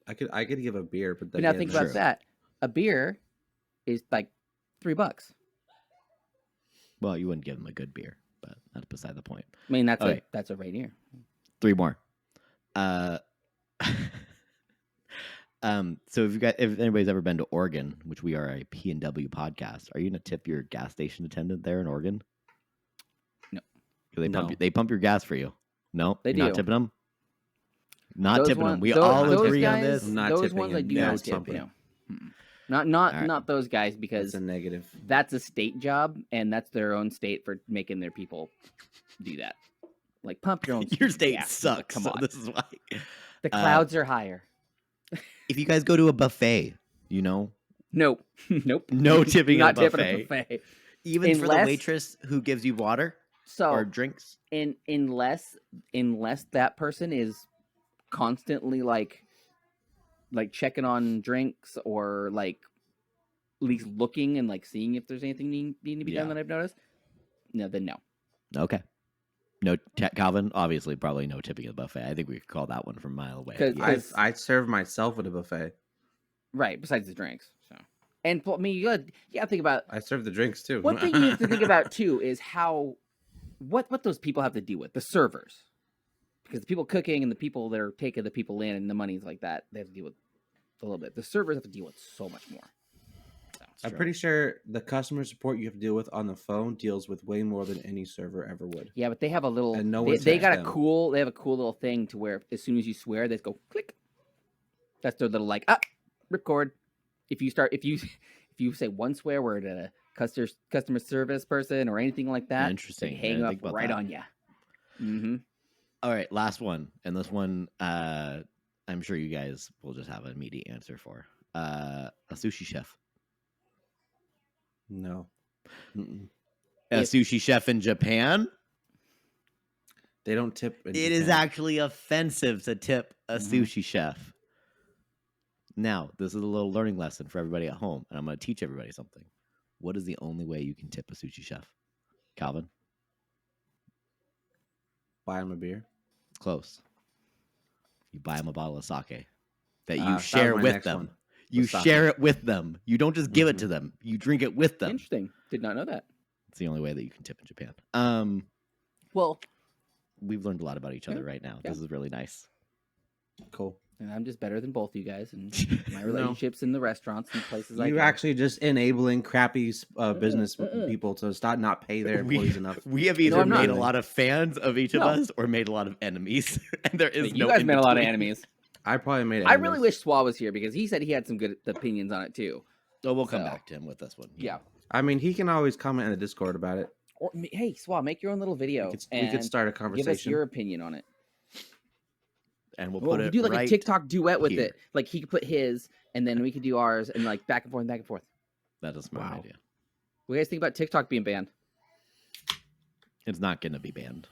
[SPEAKER 5] I could give a beer, but
[SPEAKER 1] But now think about that. A beer is like $3.
[SPEAKER 4] Well, you wouldn't give them a good beer, but that's beside the point.
[SPEAKER 1] I mean, that's
[SPEAKER 4] Okay.
[SPEAKER 1] that's a rainier.
[SPEAKER 4] 3 more. So if anybody's ever been to Oregon, which we are a P&W podcast, are you gonna tip your gas station attendant there in Oregon?
[SPEAKER 1] No.
[SPEAKER 4] They pump your gas for you. No,
[SPEAKER 1] They
[SPEAKER 4] you're not
[SPEAKER 1] do.
[SPEAKER 4] tipping them. Not
[SPEAKER 1] Those
[SPEAKER 4] tipping them.
[SPEAKER 1] ones-
[SPEAKER 4] We
[SPEAKER 1] those-
[SPEAKER 4] all
[SPEAKER 1] those
[SPEAKER 4] agree on
[SPEAKER 1] guys-
[SPEAKER 4] this.
[SPEAKER 5] I'm not
[SPEAKER 1] those
[SPEAKER 5] tipping
[SPEAKER 1] ones I
[SPEAKER 5] him.
[SPEAKER 1] do
[SPEAKER 5] Yeah,
[SPEAKER 1] not
[SPEAKER 5] it's
[SPEAKER 1] tip.
[SPEAKER 5] pumping.
[SPEAKER 1] Mm-mm.
[SPEAKER 4] All
[SPEAKER 1] Not
[SPEAKER 4] right.
[SPEAKER 1] those guys because
[SPEAKER 5] That's a negative.
[SPEAKER 1] that's a state job and that's their own state for making their people do that. Like pump your own.
[SPEAKER 4] Your state
[SPEAKER 1] gas.
[SPEAKER 4] sucks.
[SPEAKER 1] Come
[SPEAKER 4] so
[SPEAKER 1] on,
[SPEAKER 4] this is why.
[SPEAKER 1] the clouds are higher.
[SPEAKER 4] If you guys go to a buffet,
[SPEAKER 1] Nope, nope.
[SPEAKER 4] no tipping at
[SPEAKER 1] Not
[SPEAKER 4] a
[SPEAKER 1] tipping
[SPEAKER 4] buffet.
[SPEAKER 1] a buffet.
[SPEAKER 4] Even for the
[SPEAKER 1] Unless-
[SPEAKER 4] waitress who gives you water
[SPEAKER 1] So
[SPEAKER 4] or drinks.
[SPEAKER 1] unless that person is constantly like checking on drinks or like at least looking and like seeing if there's anything needing to be done
[SPEAKER 4] Yeah.
[SPEAKER 1] that I've noticed. No, then no.
[SPEAKER 4] Okay. No, Calvin, obviously, probably no tipping at the buffet. I think we could call that one from a mile away.
[SPEAKER 1] 'Cause
[SPEAKER 4] Yeah.
[SPEAKER 5] I serve myself at a buffet.
[SPEAKER 1] Right, besides the drinks. So, and I mean, you gotta think about
[SPEAKER 5] I serve the drinks too.
[SPEAKER 1] one thing you need to think about too is what those people have to deal with, the servers, because the people cooking and the people that are taking the people in and the money's like that, they have to deal with a little bit. The servers have to deal with so much more. So,
[SPEAKER 5] I'm pretty sure the customer support you have to deal with on the phone deals with way more than any server ever would.
[SPEAKER 1] yeah, but they have a little.
[SPEAKER 5] And no
[SPEAKER 1] they
[SPEAKER 5] one
[SPEAKER 1] they
[SPEAKER 5] says
[SPEAKER 1] got
[SPEAKER 5] them.
[SPEAKER 1] They have a cool little thing to where as soon as you swear, they go click. That's their little record. If you say one swear word at a customer service person or anything like that,
[SPEAKER 4] Interesting.
[SPEAKER 1] they
[SPEAKER 4] I
[SPEAKER 1] hang
[SPEAKER 4] didn't
[SPEAKER 1] up
[SPEAKER 4] think about
[SPEAKER 1] right
[SPEAKER 4] that.
[SPEAKER 1] on you. Mm-hmm.
[SPEAKER 4] All right, last one. And this one, I'm sure you guys will just have an immediate answer for. A sushi chef.
[SPEAKER 5] No. Mm-mm.
[SPEAKER 4] A
[SPEAKER 1] If-
[SPEAKER 4] sushi chef in Japan?
[SPEAKER 5] They don't tip. in
[SPEAKER 4] It is
[SPEAKER 5] Japan.
[SPEAKER 4] actually offensive to tip a
[SPEAKER 1] Mhm.
[SPEAKER 4] sushi chef. Now, this is a little learning lesson for everybody at home, and I'm going to teach everybody something. What is the only way you can tip a sushi chef? Calvin?
[SPEAKER 5] Buy him a beer.
[SPEAKER 4] Close. You buy them a bottle of sake that you
[SPEAKER 5] that was
[SPEAKER 4] share
[SPEAKER 5] my
[SPEAKER 4] with
[SPEAKER 5] next
[SPEAKER 4] them.
[SPEAKER 5] one,
[SPEAKER 4] You
[SPEAKER 5] was sake.
[SPEAKER 4] share it with them. You don't just give it
[SPEAKER 5] Mhm.
[SPEAKER 4] to them. You drink it with them.
[SPEAKER 1] Interesting. Did not know that.
[SPEAKER 4] It's the only way that you can tip in Japan.
[SPEAKER 1] Well,
[SPEAKER 4] We've learned a lot about each other right now.
[SPEAKER 1] Yeah.
[SPEAKER 4] This is really nice.
[SPEAKER 5] Cool.
[SPEAKER 1] and I'm just better than both you guys and my relationships in the restaurants and places like
[SPEAKER 5] You
[SPEAKER 1] that.
[SPEAKER 5] actually just enabling crappy business people to not pay their employees enough.
[SPEAKER 4] We have
[SPEAKER 1] No,
[SPEAKER 4] either
[SPEAKER 1] I'm not.
[SPEAKER 4] made a lot of fans of each of
[SPEAKER 1] No.
[SPEAKER 4] us or made a lot of enemies, and there is
[SPEAKER 1] You
[SPEAKER 4] no.
[SPEAKER 1] guys
[SPEAKER 4] in
[SPEAKER 1] made a lot of
[SPEAKER 4] between.
[SPEAKER 1] enemies.
[SPEAKER 5] I probably made.
[SPEAKER 1] I really wish Swa was here because he said he had some good opinions on it too.
[SPEAKER 4] So we'll come
[SPEAKER 1] So.
[SPEAKER 4] back to him with this one.
[SPEAKER 1] Yeah.
[SPEAKER 5] I mean, he can always comment in the Discord about it.
[SPEAKER 1] Or hey, Swa, make your own little video
[SPEAKER 5] We
[SPEAKER 1] and
[SPEAKER 5] could start a
[SPEAKER 1] give us
[SPEAKER 5] conversation.
[SPEAKER 1] your opinion on it.
[SPEAKER 4] and we'll
[SPEAKER 1] Well,
[SPEAKER 4] put
[SPEAKER 1] we
[SPEAKER 4] it
[SPEAKER 1] could do like
[SPEAKER 4] right
[SPEAKER 1] a TikTok duet with
[SPEAKER 4] here.
[SPEAKER 1] it. Like he could put his, and then we could do ours, and like back and forth, and back and forth.
[SPEAKER 4] That's a smart
[SPEAKER 5] Wow.
[SPEAKER 4] idea.
[SPEAKER 1] What do you guys think about TikTok being banned
[SPEAKER 4] It's not going to be banned.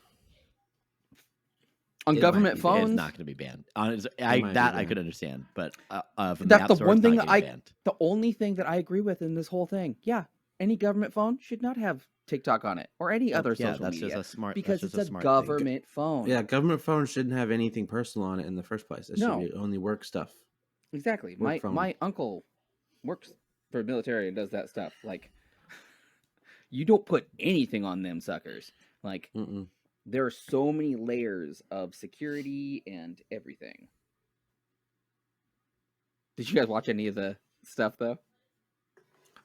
[SPEAKER 1] on
[SPEAKER 5] It
[SPEAKER 1] government
[SPEAKER 5] might be.
[SPEAKER 1] phones?
[SPEAKER 4] It's not going to be banned.
[SPEAKER 5] might be
[SPEAKER 4] I
[SPEAKER 5] banned.
[SPEAKER 4] could understand, but from
[SPEAKER 1] That's
[SPEAKER 4] App
[SPEAKER 1] the
[SPEAKER 4] Store,
[SPEAKER 1] one
[SPEAKER 4] it's
[SPEAKER 1] thing
[SPEAKER 4] not
[SPEAKER 1] that
[SPEAKER 4] getting banned.
[SPEAKER 1] The only thing that I agree with in this whole thing, yeah, any government phone should not have TikTok on it or any other social
[SPEAKER 4] that's
[SPEAKER 1] media
[SPEAKER 4] just a smart
[SPEAKER 1] because
[SPEAKER 4] that's
[SPEAKER 1] it's
[SPEAKER 4] just
[SPEAKER 1] a
[SPEAKER 4] smart thing.
[SPEAKER 1] government phone.
[SPEAKER 5] Yeah, government phones shouldn't have anything personal on it in the first place. It should
[SPEAKER 1] No.
[SPEAKER 5] be only work stuff.
[SPEAKER 1] Exactly.
[SPEAKER 5] Work phone.
[SPEAKER 1] My uncle works for the military and does that stuff. Like, you don't put anything on them suckers. Like, there are so many layers of security and everything. Did you guys watch any of the stuff though?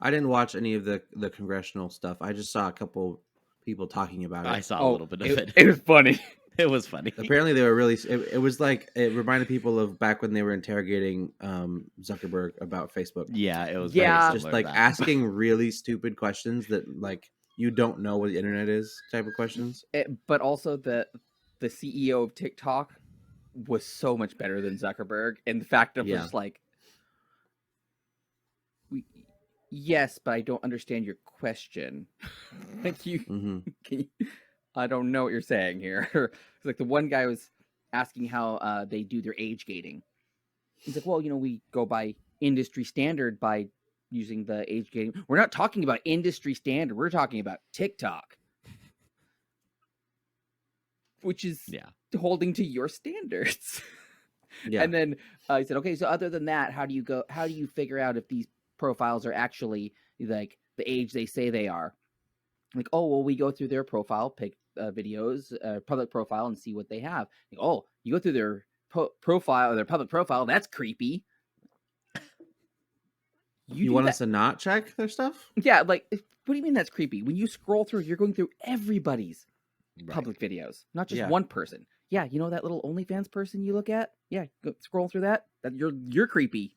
[SPEAKER 5] I didn't watch any of the congressional stuff. I just saw a couple people talking about it.
[SPEAKER 4] I saw a little bit of it.
[SPEAKER 1] It was funny.
[SPEAKER 4] It was funny.
[SPEAKER 5] Apparently, they were really. It was like it reminded people of back when they were interrogating Zuckerberg about Facebook.
[SPEAKER 4] Yeah, it was
[SPEAKER 1] Yeah.
[SPEAKER 4] very
[SPEAKER 5] Just
[SPEAKER 4] similar
[SPEAKER 5] like
[SPEAKER 4] to that.
[SPEAKER 5] asking really stupid questions that like you don't know what the internet is type of questions.
[SPEAKER 1] But also the CEO of TikTok was so much better than Zuckerberg, and the fact of just like, yes, but I don't understand your question. Like you, can you, I don't know what you're saying here. It's like the one guy was asking how they do their age gating. He's like, well, we go by industry standard by using the age gating. We're not talking about industry standard. We're talking about TikTok, which is holding to your standards.
[SPEAKER 5] Yeah.
[SPEAKER 1] And then he said, okay, so other than that, how do you figure out if these profiles are actually like the age they say they are? Like, oh, well, we go through their profile, pick videos, public profile, and see what they have. Like, oh, you go through their profile or their public profile. That's creepy.
[SPEAKER 5] You want us to not check their stuff?
[SPEAKER 1] Yeah, like, what do you mean that's creepy? When you scroll through, you're going through everybody's public videos, not just one person. Yeah, you know that little OnlyFans person you look at? Yeah, go scroll through that. You're creepy.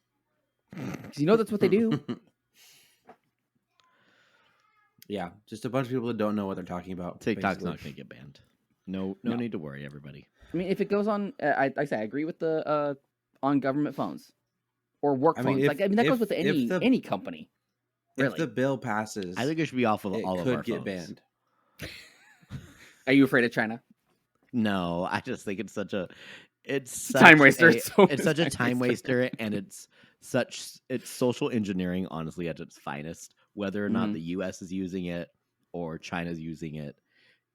[SPEAKER 1] Because you know that's what they do.
[SPEAKER 5] Yeah, just a bunch of people that don't know what they're talking about.
[SPEAKER 4] TikTok's not going to get banned. No need to worry, everybody.
[SPEAKER 1] I mean, if it goes on, I agree with the on government phones or work phones. That goes with any company. Really.
[SPEAKER 5] If the bill passes,
[SPEAKER 4] I think it should be off of all of our
[SPEAKER 5] could get
[SPEAKER 4] phones.
[SPEAKER 5] banned.
[SPEAKER 1] Are you afraid of China?
[SPEAKER 4] No, I just think it's such a
[SPEAKER 1] time waster.
[SPEAKER 4] It's such a time waster, and it's social engineering, honestly, at its finest. Whether or not the U.S. is using it or China's using it,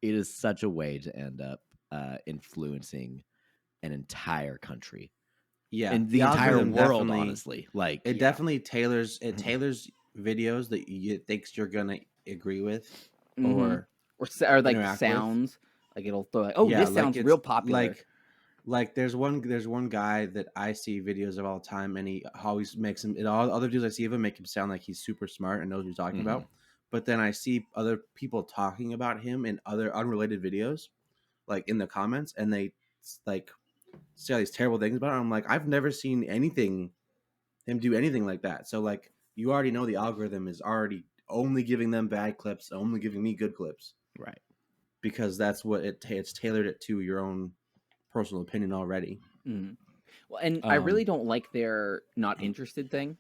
[SPEAKER 4] it is such a way to end up influencing an entire country.
[SPEAKER 5] Yeah,
[SPEAKER 4] and the entire world, honestly. Like
[SPEAKER 5] it definitely tailors videos that you thinks you're gonna agree with, or
[SPEAKER 1] like sounds. Like it'll throw like, this sounds real popular.
[SPEAKER 5] Like there's one guy that I see videos of all the time, and he always makes him. All other videos I see of him make him sound like he's super smart and knows what he's talking about. But then I see other people talking about him in other unrelated videos, like in the comments, and they like say all these terrible things about him. I'm like, I've never seen him do anything like that. So like, you already know the algorithm is already only giving them bad clips, only giving me good clips,
[SPEAKER 4] right?
[SPEAKER 5] Because that's what it's tailored it to your own personal opinion already.
[SPEAKER 1] Well, and I really don't like their not interested thing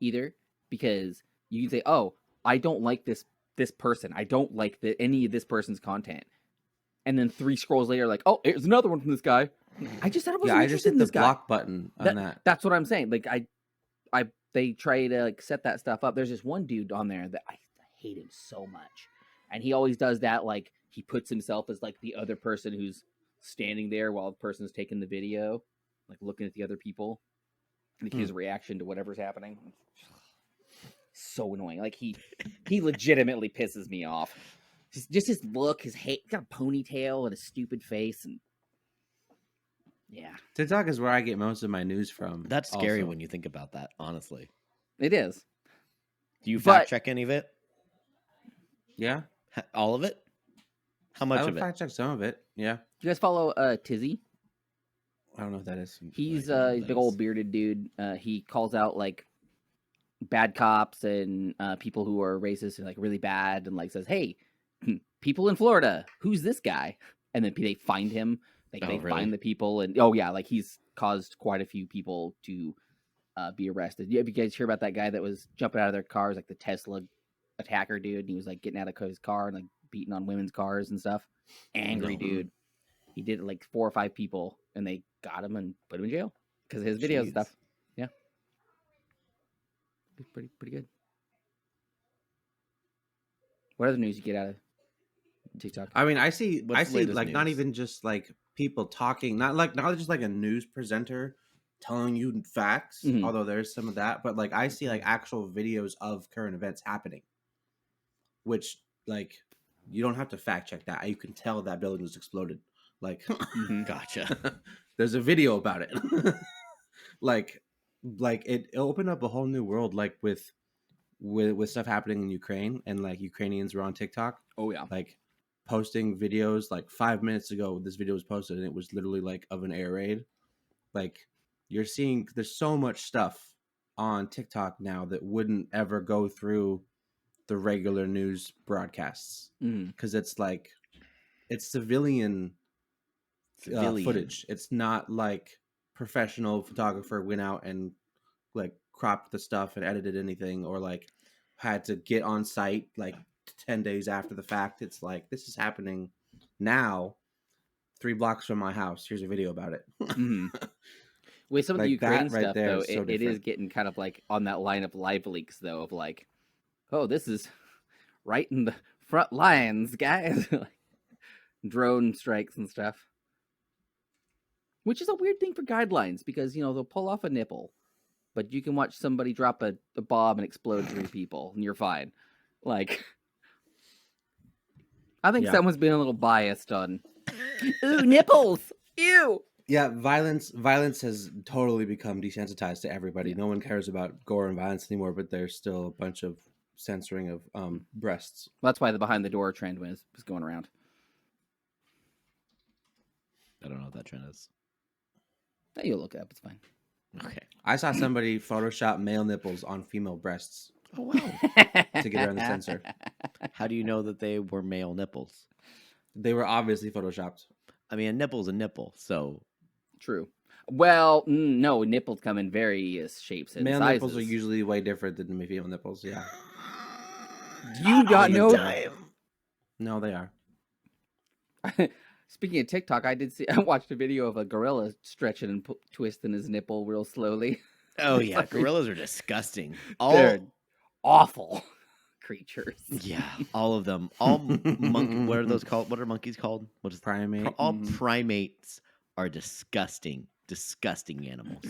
[SPEAKER 1] either, because you can say, oh, I don't like this person. I don't like any of this person's content. And then 3 scrolls later, like, oh, here's another one from this guy. I just said I wasn't interested in this guy.
[SPEAKER 5] I just hit the block button on that.
[SPEAKER 1] That's what I'm saying. Like, they try to like set that stuff up. There's this one dude on there that I hate him so much. And he always does that, like, he puts himself as, like, the other person who's standing there while the person's taking the video, like, looking at the other people. Like, his reaction to whatever's happening. So annoying. Like, he legitimately pisses me off. Just his look, his hate. He's got a ponytail and a stupid face. And yeah.
[SPEAKER 5] TikTok is where I get most of my news from.
[SPEAKER 4] That's scary when you think about that, honestly.
[SPEAKER 1] It is.
[SPEAKER 4] Do you fact check any of it?
[SPEAKER 5] Yeah.
[SPEAKER 4] All of it? How much of it?
[SPEAKER 5] I would fact check some of it. Yeah.
[SPEAKER 1] Do you guys follow Tizzy?
[SPEAKER 5] I don't know what that is.
[SPEAKER 1] He's a big old bearded dude. He calls out like bad cops and people who are racist and like really bad, and like says, "Hey, people in Florida, who's this guy?" And then they find him. They find the people, and like he's caused quite a few people to be arrested. Have you guys hear about that guy that was jumping out of their cars, like the Tesla attacker dude? And he was like getting out of his car and like beating on women's cars and stuff. Angry dude. He did like 4 or 5 people, and they got him and put him in jail because of his videos and stuff. Yeah, pretty good. What other news you get out of TikTok?
[SPEAKER 5] I mean, I see
[SPEAKER 4] What's the latest
[SPEAKER 5] like not
[SPEAKER 4] news?
[SPEAKER 5] even just like people talking, not just like a news presenter telling you facts,
[SPEAKER 1] Mhm.
[SPEAKER 5] although there's some of that, but like I see like actual videos of current events happening, which like you don't have to fact check that. You can tell that building was exploded. Like,
[SPEAKER 4] Gotcha.
[SPEAKER 5] there's a video about it. like, it opened up a whole new world, like with stuff happening in Ukraine, and like Ukrainians were on TikTok,
[SPEAKER 1] Oh yeah.
[SPEAKER 5] like posting videos. Like 5 minutes ago, this video was posted, and it was literally like of an air raid. Like, you're seeing, there's so much stuff on TikTok now that wouldn't ever go through the regular news broadcasts,
[SPEAKER 1] Mm.
[SPEAKER 5] because it's like it's civilian footage. It's not like professional photographer went out and like cropped the stuff and edited anything, or like had to get on site like 10 days after the fact. It's like, this is happening now 3 blocks from my house. Here's a video about it.
[SPEAKER 1] Mhm. With some of the
[SPEAKER 5] Like, that
[SPEAKER 1] Ukraine
[SPEAKER 5] right
[SPEAKER 1] stuff,
[SPEAKER 5] there
[SPEAKER 1] though,
[SPEAKER 5] is so
[SPEAKER 1] it is
[SPEAKER 5] different.
[SPEAKER 1] getting kind of like on that line of live leaks, though, of like, oh, this is right in the front lines, guys. Like, drone strikes and stuff. Which is a weird thing for guidelines, because, they'll pull off a nipple, but you can watch somebody drop a bomb and explode 3 people, and you're fine. Like, I think
[SPEAKER 5] Yeah.
[SPEAKER 1] someone's been a little biased on, ooh, nipples! Ew!
[SPEAKER 5] Yeah, violence has totally become desensitized to everybody.
[SPEAKER 1] Yeah.
[SPEAKER 5] No one cares about gore and violence anymore, but there's still a bunch of censoring of breasts.
[SPEAKER 1] That's why the behind the door trend was going around.
[SPEAKER 4] I don't know what that trend is.
[SPEAKER 1] Hey, you'll look it up, it's fine.
[SPEAKER 4] Okay.
[SPEAKER 5] I saw somebody Photoshop male nipples on female breasts
[SPEAKER 4] Oh wow.
[SPEAKER 5] to get around the censor.
[SPEAKER 4] How do you know that they were male nipples?
[SPEAKER 5] They were obviously Photoshopped.
[SPEAKER 4] I mean, a nipple's a nipple, so
[SPEAKER 1] True. Well, no, nipples come in various shapes and
[SPEAKER 5] Male
[SPEAKER 1] sizes.
[SPEAKER 5] nipples are usually way different than female nipples. Yeah.
[SPEAKER 1] Do you not know?
[SPEAKER 5] No, they are.
[SPEAKER 1] Speaking of TikTok, I watched a video of a gorilla stretching and twisting his nipple real slowly.
[SPEAKER 4] Oh
[SPEAKER 1] It's
[SPEAKER 4] yeah,
[SPEAKER 1] like-
[SPEAKER 4] gorillas are disgusting.
[SPEAKER 1] They're awful creatures.
[SPEAKER 4] Yeah, all of them. All what are those called? What are monkeys called? What is
[SPEAKER 5] Primate.
[SPEAKER 4] all
[SPEAKER 1] Mhm.
[SPEAKER 4] primates are disgusting animals.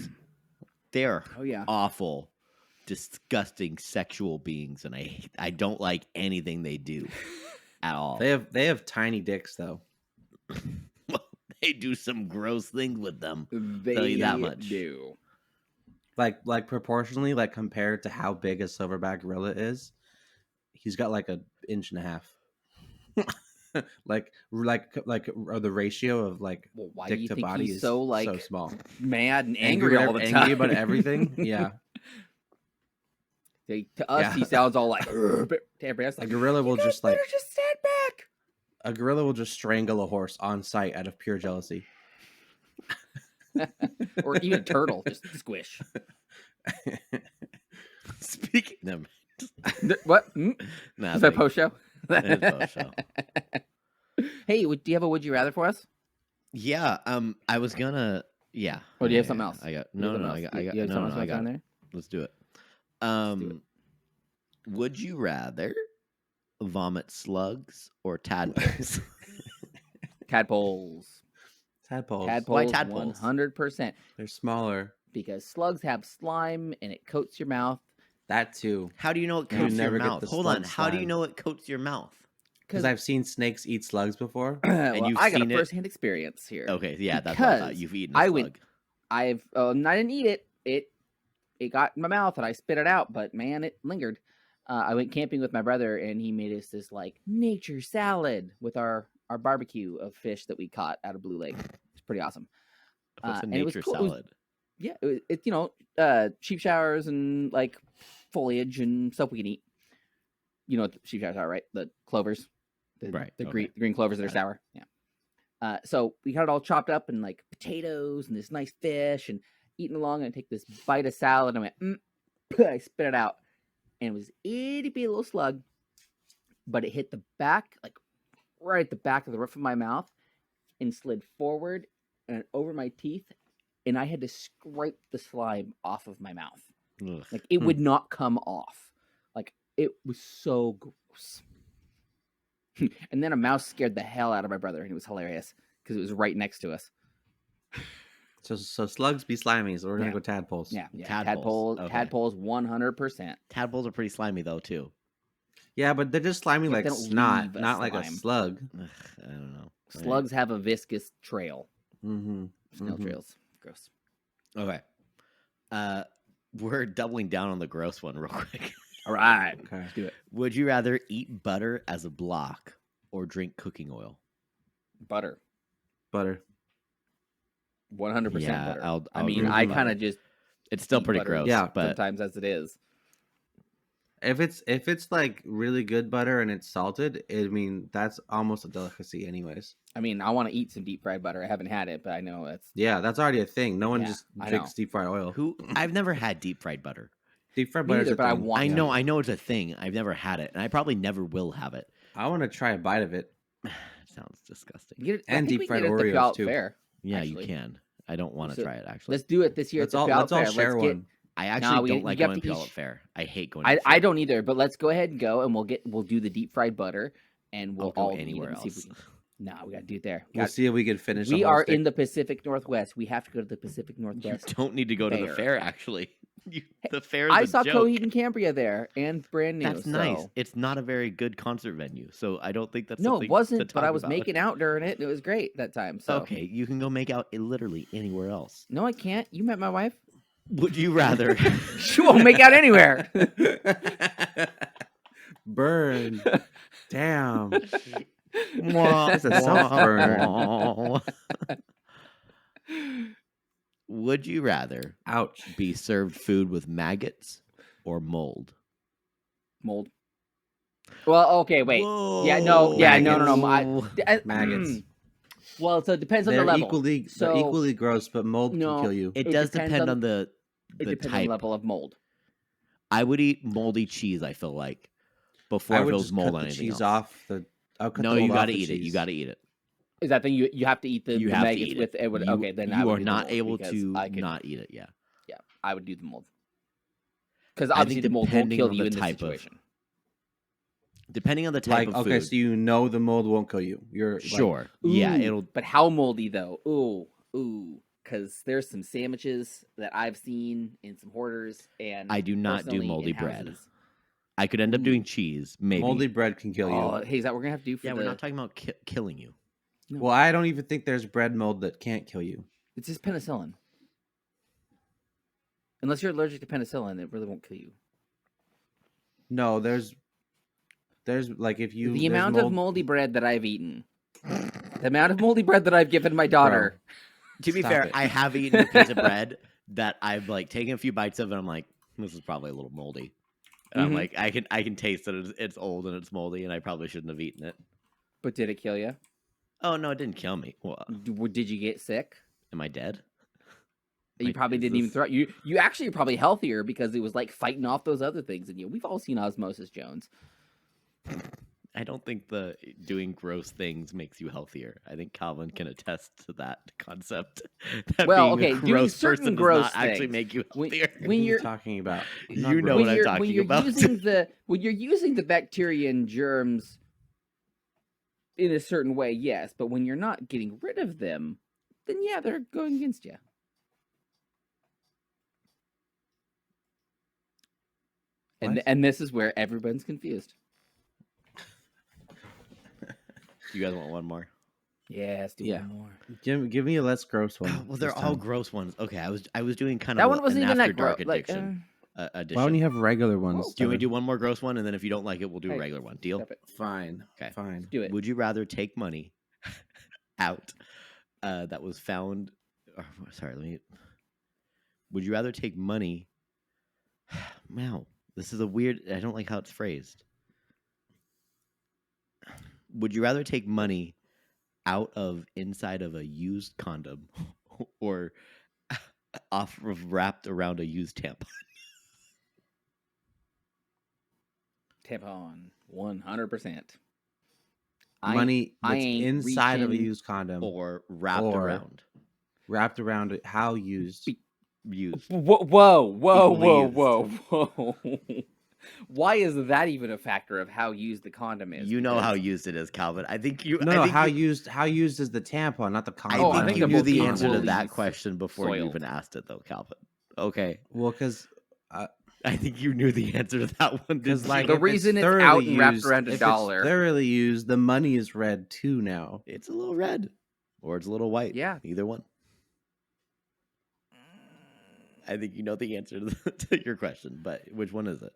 [SPEAKER 4] They are
[SPEAKER 1] Oh yeah.
[SPEAKER 4] awful, disgusting sexual beings, and I don't like anything they do at all.
[SPEAKER 5] They have tiny dicks though.
[SPEAKER 4] They do some gross things with them.
[SPEAKER 1] They
[SPEAKER 4] Tell you that much.
[SPEAKER 1] do.
[SPEAKER 5] Like proportionally, like compared to how big a silverback gorilla is, he's got like 1.5 inches. like the ratio of like
[SPEAKER 1] Well, why do
[SPEAKER 5] dick
[SPEAKER 1] you
[SPEAKER 5] to
[SPEAKER 1] think
[SPEAKER 5] body
[SPEAKER 1] he's
[SPEAKER 5] is
[SPEAKER 1] so like
[SPEAKER 5] so small,
[SPEAKER 1] mad and angry all the time?
[SPEAKER 5] angry about everything. Yeah,
[SPEAKER 1] To us,
[SPEAKER 5] Yeah.
[SPEAKER 1] he sounds all like. But to everybody else,
[SPEAKER 5] a
[SPEAKER 1] like,
[SPEAKER 5] gorilla will just like
[SPEAKER 1] just stand back.
[SPEAKER 5] a gorilla will just strangle a horse on sight out of pure jealousy.
[SPEAKER 1] Or even a turtle, just squish.
[SPEAKER 4] Speaking of,
[SPEAKER 1] What?
[SPEAKER 4] nah,
[SPEAKER 1] Is that
[SPEAKER 4] thank-
[SPEAKER 1] post show?
[SPEAKER 4] It is post show.
[SPEAKER 1] Hey, do you have a would you rather for us?
[SPEAKER 4] Yeah, I was gonna. Yeah.
[SPEAKER 1] Or do you have
[SPEAKER 4] Yeah,
[SPEAKER 1] something
[SPEAKER 4] yeah,
[SPEAKER 1] else?
[SPEAKER 4] I got
[SPEAKER 1] Do you have
[SPEAKER 4] no.
[SPEAKER 1] something
[SPEAKER 4] I
[SPEAKER 1] else?
[SPEAKER 4] got.
[SPEAKER 1] Do you have
[SPEAKER 4] No,
[SPEAKER 1] something
[SPEAKER 4] no.
[SPEAKER 1] else
[SPEAKER 4] I got.
[SPEAKER 1] on there?
[SPEAKER 4] Let's do it.
[SPEAKER 1] do it.
[SPEAKER 4] Would you rather vomit slugs or tadpoles?
[SPEAKER 5] Tadpoles.
[SPEAKER 1] Tadpoles.
[SPEAKER 4] Why
[SPEAKER 1] Tadpoles.
[SPEAKER 4] tadpoles?
[SPEAKER 1] 100%.
[SPEAKER 5] They're smaller.
[SPEAKER 1] Because slugs have slime and it coats your mouth.
[SPEAKER 5] That too.
[SPEAKER 4] How do you know it
[SPEAKER 5] You
[SPEAKER 4] coats your
[SPEAKER 5] never get
[SPEAKER 4] mouth?
[SPEAKER 5] the
[SPEAKER 4] Hold on.
[SPEAKER 5] slug
[SPEAKER 4] How do you
[SPEAKER 5] slime.
[SPEAKER 4] know it coats your mouth?
[SPEAKER 5] Because I've seen snakes eat slugs before.
[SPEAKER 1] Well,
[SPEAKER 4] you've
[SPEAKER 1] I got
[SPEAKER 4] seen
[SPEAKER 1] a
[SPEAKER 4] it?
[SPEAKER 1] first-hand experience here.
[SPEAKER 4] Okay, yeah, that's what I thought.
[SPEAKER 1] Because
[SPEAKER 4] You've eaten a
[SPEAKER 1] I
[SPEAKER 4] slug.
[SPEAKER 1] would- I didn't eat it. It got in my mouth and I spit it out, but man, it lingered. I went camping with my brother and he made us this like nature salad with our barbecue of fish that we caught out of Blue Lake. It's pretty awesome.
[SPEAKER 4] What's a
[SPEAKER 1] and it was
[SPEAKER 4] nature
[SPEAKER 1] cool. It was-
[SPEAKER 4] salad?
[SPEAKER 1] Yeah, it's sheep showers and like foliage and stuff we can eat. You know what sheep showers are, right? The clovers,
[SPEAKER 4] Right,
[SPEAKER 1] The
[SPEAKER 4] okay.
[SPEAKER 1] green clovers that are
[SPEAKER 4] Got it.
[SPEAKER 1] sour. Yeah. So we got it all chopped up and like potatoes and this nice fish and eating along. And I take this bite of salad and I went, I spit it out, and it was itty bitty little slug, but it hit the back, like right at the back of the roof of my mouth, and slid forward and over my teeth. And I had to scrape the slime off of my mouth.
[SPEAKER 4] Ugh.
[SPEAKER 1] Like it would not come off. Like it was so gross. And then a mouse scared the hell out of my brother, and it was hilarious because it was right next to us.
[SPEAKER 5] So slugs be slimy, so we're gonna
[SPEAKER 1] Yeah.
[SPEAKER 5] go tadpoles.
[SPEAKER 1] Yeah,
[SPEAKER 4] Tadpoles. Okay.
[SPEAKER 1] Tadpoles, 100%.
[SPEAKER 4] Tadpoles are pretty slimy though too.
[SPEAKER 5] Yeah, but they're just slimy
[SPEAKER 1] Yeah,
[SPEAKER 5] like
[SPEAKER 1] they don't
[SPEAKER 5] snot,
[SPEAKER 1] leave a
[SPEAKER 5] not like a
[SPEAKER 1] slime.
[SPEAKER 5] slug.
[SPEAKER 4] Ugh, I don't know.
[SPEAKER 1] Slugs have a viscous trail.
[SPEAKER 5] Mm-hmm.
[SPEAKER 1] Snail trails. Gross.
[SPEAKER 4] Okay. We're doubling down on the gross one real quick.
[SPEAKER 1] All right.
[SPEAKER 5] Okay.
[SPEAKER 1] Let's do it.
[SPEAKER 4] Would you rather eat butter as a block or drink cooking oil?
[SPEAKER 1] Butter.
[SPEAKER 5] Butter.
[SPEAKER 1] 100%
[SPEAKER 4] Yeah,
[SPEAKER 1] butter.
[SPEAKER 4] I'll
[SPEAKER 1] I mean,
[SPEAKER 4] agree
[SPEAKER 1] I
[SPEAKER 4] with
[SPEAKER 1] kind
[SPEAKER 4] butter.
[SPEAKER 1] of just
[SPEAKER 4] It's still
[SPEAKER 1] eat
[SPEAKER 4] pretty
[SPEAKER 1] butter
[SPEAKER 4] gross.
[SPEAKER 5] Yeah,
[SPEAKER 4] but
[SPEAKER 1] sometimes as it is.
[SPEAKER 5] If it's like really good butter and it's salted, I mean that's almost a delicacy, anyways.
[SPEAKER 1] I mean, I want to eat some deep fried butter. I haven't had it, but I know it's.
[SPEAKER 5] Yeah, that's already a thing. No one
[SPEAKER 1] Yeah,
[SPEAKER 5] just
[SPEAKER 1] I
[SPEAKER 5] drinks
[SPEAKER 1] know.
[SPEAKER 5] deep fried oil.
[SPEAKER 4] I've never had deep fried butter.
[SPEAKER 5] Deep fried
[SPEAKER 1] Me
[SPEAKER 5] butter is
[SPEAKER 1] neither,
[SPEAKER 5] a
[SPEAKER 1] but I
[SPEAKER 5] thing.
[SPEAKER 1] want
[SPEAKER 4] I
[SPEAKER 1] to.
[SPEAKER 4] know it's a thing. I've never had it, and I probably never will have it.
[SPEAKER 5] I want to try a bite of it.
[SPEAKER 4] Sounds disgusting.
[SPEAKER 1] Get it, I
[SPEAKER 5] And
[SPEAKER 1] think
[SPEAKER 5] deep
[SPEAKER 1] we
[SPEAKER 5] fried
[SPEAKER 1] can get it at the
[SPEAKER 5] Oreos,
[SPEAKER 1] Puyallup
[SPEAKER 5] too.
[SPEAKER 1] Fair.
[SPEAKER 4] Yeah,
[SPEAKER 1] Actually.
[SPEAKER 4] you can. I don't want to
[SPEAKER 1] So,
[SPEAKER 4] try it actually.
[SPEAKER 1] Let's do it this year
[SPEAKER 5] Let's
[SPEAKER 1] at the
[SPEAKER 5] all
[SPEAKER 1] Puyallup Fair.
[SPEAKER 5] share
[SPEAKER 1] Let's get.
[SPEAKER 5] one.
[SPEAKER 4] I actually don't
[SPEAKER 1] you
[SPEAKER 4] like
[SPEAKER 1] have
[SPEAKER 4] going to
[SPEAKER 1] to eat-
[SPEAKER 4] Puyallup Fair. I hate going.
[SPEAKER 1] I
[SPEAKER 4] to fair.
[SPEAKER 1] don't either, but let's go ahead and go, and we'll do the deep fried butter, and we'll
[SPEAKER 4] I'll go
[SPEAKER 1] all eat it
[SPEAKER 4] anywhere
[SPEAKER 1] and see if we
[SPEAKER 4] else.
[SPEAKER 1] can. No, we got to do it there.
[SPEAKER 5] We'll see if we can finish.
[SPEAKER 1] We
[SPEAKER 5] the whole
[SPEAKER 1] are
[SPEAKER 5] stick.
[SPEAKER 1] in the Pacific Northwest. We have to go to the Pacific
[SPEAKER 4] You
[SPEAKER 1] Northwest.
[SPEAKER 4] don't need to go to the
[SPEAKER 1] Fair.
[SPEAKER 4] fair. Actually, the fair. Is
[SPEAKER 1] I
[SPEAKER 4] a
[SPEAKER 1] saw
[SPEAKER 4] joke.
[SPEAKER 1] Coheed and Cambria there, and brand new.
[SPEAKER 4] That's nice.
[SPEAKER 1] so-
[SPEAKER 4] It's not a very good concert venue, so I don't think that's
[SPEAKER 1] No,
[SPEAKER 4] something
[SPEAKER 1] it
[SPEAKER 4] to
[SPEAKER 1] wasn't. But
[SPEAKER 4] talk
[SPEAKER 1] I was
[SPEAKER 4] about.
[SPEAKER 1] making out during it, and it was great that time. So
[SPEAKER 4] Okay, you can go make out literally anywhere else.
[SPEAKER 1] no, I can't. You met my wife.
[SPEAKER 4] Would you rather?
[SPEAKER 1] She won't make out anywhere.
[SPEAKER 5] Burn. Damn.
[SPEAKER 4] It's
[SPEAKER 5] a self-burn.
[SPEAKER 4] Would you rather
[SPEAKER 5] Ouch.
[SPEAKER 4] be served food with maggots or mold?
[SPEAKER 1] Mold. Well, okay, wait. Yeah, no, yeah, no.
[SPEAKER 5] Maggots.
[SPEAKER 1] Well, so it depends on
[SPEAKER 5] They're
[SPEAKER 1] the level.
[SPEAKER 5] equally
[SPEAKER 1] So-
[SPEAKER 5] they're equally gross, but mold
[SPEAKER 1] No.
[SPEAKER 5] can kill you.
[SPEAKER 4] It
[SPEAKER 1] It
[SPEAKER 4] does
[SPEAKER 1] depends
[SPEAKER 4] depend
[SPEAKER 1] on-
[SPEAKER 4] on the
[SPEAKER 1] It depends on
[SPEAKER 4] type.
[SPEAKER 1] the level of mold.
[SPEAKER 4] I would eat moldy cheese. I feel like before
[SPEAKER 5] I
[SPEAKER 4] if
[SPEAKER 5] would
[SPEAKER 4] it was
[SPEAKER 5] just
[SPEAKER 4] mold
[SPEAKER 5] cut
[SPEAKER 4] on
[SPEAKER 5] the
[SPEAKER 4] anything
[SPEAKER 5] cheese
[SPEAKER 4] else.
[SPEAKER 5] off. I'll cut
[SPEAKER 4] No,
[SPEAKER 5] the
[SPEAKER 4] you
[SPEAKER 5] mold
[SPEAKER 4] got to
[SPEAKER 5] off the
[SPEAKER 4] eat it. You
[SPEAKER 5] cheese.
[SPEAKER 4] got to eat it.
[SPEAKER 1] Is that thing you have to eat the
[SPEAKER 4] You have to
[SPEAKER 1] maggots
[SPEAKER 4] eat
[SPEAKER 1] with
[SPEAKER 4] it.
[SPEAKER 1] it? Would,
[SPEAKER 4] You-
[SPEAKER 1] okay, then I
[SPEAKER 4] you
[SPEAKER 1] would
[SPEAKER 4] are
[SPEAKER 1] do the
[SPEAKER 4] not
[SPEAKER 1] mold
[SPEAKER 4] able
[SPEAKER 1] because
[SPEAKER 4] to
[SPEAKER 1] I could,
[SPEAKER 4] not eat it. Yeah.
[SPEAKER 1] Yeah, I would do the mold because
[SPEAKER 4] I
[SPEAKER 1] obviously
[SPEAKER 4] think
[SPEAKER 1] the mold won't
[SPEAKER 4] depending
[SPEAKER 1] kill
[SPEAKER 4] on
[SPEAKER 1] you
[SPEAKER 4] the
[SPEAKER 1] in this
[SPEAKER 4] type of-
[SPEAKER 1] situation.
[SPEAKER 4] Depending on the type
[SPEAKER 5] Like
[SPEAKER 4] of
[SPEAKER 5] okay,
[SPEAKER 4] food.
[SPEAKER 5] so you know the mold won't kill you. You're like,
[SPEAKER 4] Sure. Yeah,
[SPEAKER 1] Ooh,
[SPEAKER 4] it'll.
[SPEAKER 1] But how moldy though? Ooh, because there's some sandwiches that I've seen in some hoarders, and
[SPEAKER 4] I do not do
[SPEAKER 1] personally
[SPEAKER 4] moldy
[SPEAKER 1] in
[SPEAKER 4] bread.
[SPEAKER 1] houses.
[SPEAKER 4] I could end up doing cheese, maybe.
[SPEAKER 5] moldy bread can kill you.
[SPEAKER 1] Oh, hey, is that what we're gonna have to do for
[SPEAKER 4] Yeah,
[SPEAKER 1] the?
[SPEAKER 4] we're not talking about killing you.
[SPEAKER 5] Well, I don't even think there's bread mold that can't kill you.
[SPEAKER 1] It's just penicillin. Unless you're allergic to penicillin, it really won't kill you.
[SPEAKER 5] No, there's like if you
[SPEAKER 1] The
[SPEAKER 5] there's
[SPEAKER 1] amount
[SPEAKER 5] mold,
[SPEAKER 1] of moldy bread that I've eaten, the amount of moldy bread that I've given my daughter.
[SPEAKER 4] To be
[SPEAKER 5] Stop
[SPEAKER 4] fair,
[SPEAKER 5] it.
[SPEAKER 4] I have eaten a piece of bread that I've like taken a few bites of, and I'm like, this is probably a little moldy. And I'm
[SPEAKER 1] Mhm.
[SPEAKER 4] like, I can taste that it's old and it's moldy, and I probably shouldn't have eaten it.
[SPEAKER 1] But did it kill you?
[SPEAKER 4] Oh no, it didn't kill me. Well,
[SPEAKER 1] Did you get sick?
[SPEAKER 4] am I dead?
[SPEAKER 1] You
[SPEAKER 4] Like,
[SPEAKER 1] probably
[SPEAKER 4] is
[SPEAKER 1] didn't even
[SPEAKER 4] this-
[SPEAKER 1] throw you. You actually are probably healthier because it was like fighting off those other things in you. We've all seen Osmosis Jones.
[SPEAKER 4] I don't think the doing gross things makes you healthier. I think Calvin can attest to that concept. That
[SPEAKER 1] Well,
[SPEAKER 4] being a
[SPEAKER 1] okay, doing
[SPEAKER 4] gross
[SPEAKER 1] certain
[SPEAKER 4] person does
[SPEAKER 1] gross
[SPEAKER 4] not actually
[SPEAKER 1] things.
[SPEAKER 4] make you
[SPEAKER 1] When-
[SPEAKER 4] healthier.
[SPEAKER 1] when
[SPEAKER 5] what are you
[SPEAKER 1] you're-
[SPEAKER 5] talking about?
[SPEAKER 4] You
[SPEAKER 5] Not
[SPEAKER 4] know
[SPEAKER 5] gross.
[SPEAKER 4] what I'm
[SPEAKER 1] when
[SPEAKER 4] talking
[SPEAKER 1] you're
[SPEAKER 4] about.
[SPEAKER 1] when you're using the bacteria and germs in a certain way, yes. But when you're not getting rid of them, then yeah, they're going against you.
[SPEAKER 5] What?
[SPEAKER 1] And this is where everyone's confused.
[SPEAKER 4] You guys want one more?
[SPEAKER 1] Yeah, let's do
[SPEAKER 5] Yeah.
[SPEAKER 1] one more.
[SPEAKER 5] Give me a less gross one.
[SPEAKER 4] Well, they're
[SPEAKER 5] this
[SPEAKER 4] all
[SPEAKER 5] time.
[SPEAKER 4] gross ones. Okay, I was doing kind of
[SPEAKER 1] That one wasn't
[SPEAKER 4] an
[SPEAKER 1] even
[SPEAKER 4] after
[SPEAKER 1] that gross.
[SPEAKER 4] dark
[SPEAKER 1] Like,
[SPEAKER 4] addiction. Addition.
[SPEAKER 5] Why don't you have regular ones?
[SPEAKER 4] Do you want me to do one more gross one, and then if you don't like it, we'll do a
[SPEAKER 1] Hey,
[SPEAKER 4] regular one. Deal?
[SPEAKER 1] stop it.
[SPEAKER 5] Fine.
[SPEAKER 4] Okay.
[SPEAKER 5] Fine.
[SPEAKER 1] Do it.
[SPEAKER 4] Would you rather take money out that was found? Sorry, let me. Would you rather take money? Wow, this is a weird. I don't like how it's phrased. Would you rather take money out of inside of a used condom or off of wrapped around a used tampon?
[SPEAKER 1] Tampon, 100%.
[SPEAKER 5] Money
[SPEAKER 1] I
[SPEAKER 5] that's
[SPEAKER 1] ain't
[SPEAKER 5] inside of a
[SPEAKER 1] reaching-
[SPEAKER 5] used condom
[SPEAKER 4] Or wrapped
[SPEAKER 5] Or-
[SPEAKER 4] around?
[SPEAKER 5] wrapped around it. How used?
[SPEAKER 4] Used.
[SPEAKER 1] Whoa, whoa, whoa,
[SPEAKER 4] Equally
[SPEAKER 1] whoa,
[SPEAKER 4] used.
[SPEAKER 1] whoa, whoa. Why is that even a factor of how used the condom is?
[SPEAKER 4] You know how
[SPEAKER 1] Because-
[SPEAKER 4] used it is, Calvin. I think you.
[SPEAKER 5] No,
[SPEAKER 4] I
[SPEAKER 5] no.
[SPEAKER 4] think
[SPEAKER 5] How
[SPEAKER 4] you,
[SPEAKER 5] used is the tampon, not the
[SPEAKER 4] I
[SPEAKER 5] condom.
[SPEAKER 1] Oh, I
[SPEAKER 4] think
[SPEAKER 1] think
[SPEAKER 4] you
[SPEAKER 1] they're
[SPEAKER 4] knew
[SPEAKER 1] both
[SPEAKER 4] the answer to
[SPEAKER 1] equally
[SPEAKER 4] that question before you
[SPEAKER 1] soiled.
[SPEAKER 4] even asked it, though, Calvin. Okay,
[SPEAKER 5] Well, because
[SPEAKER 4] I think you knew the answer to that one.
[SPEAKER 5] because
[SPEAKER 4] Didn't
[SPEAKER 5] like
[SPEAKER 4] you?
[SPEAKER 1] The
[SPEAKER 5] if
[SPEAKER 1] reason it's
[SPEAKER 5] thoroughly
[SPEAKER 1] out and wrapped
[SPEAKER 5] used,
[SPEAKER 1] around a
[SPEAKER 5] if
[SPEAKER 1] dollar.
[SPEAKER 5] it's thoroughly used, the money is red too now.
[SPEAKER 4] It's a little red, or it's a little white.
[SPEAKER 1] Yeah.
[SPEAKER 4] Either one. I think you know the answer to your question, but which one is it?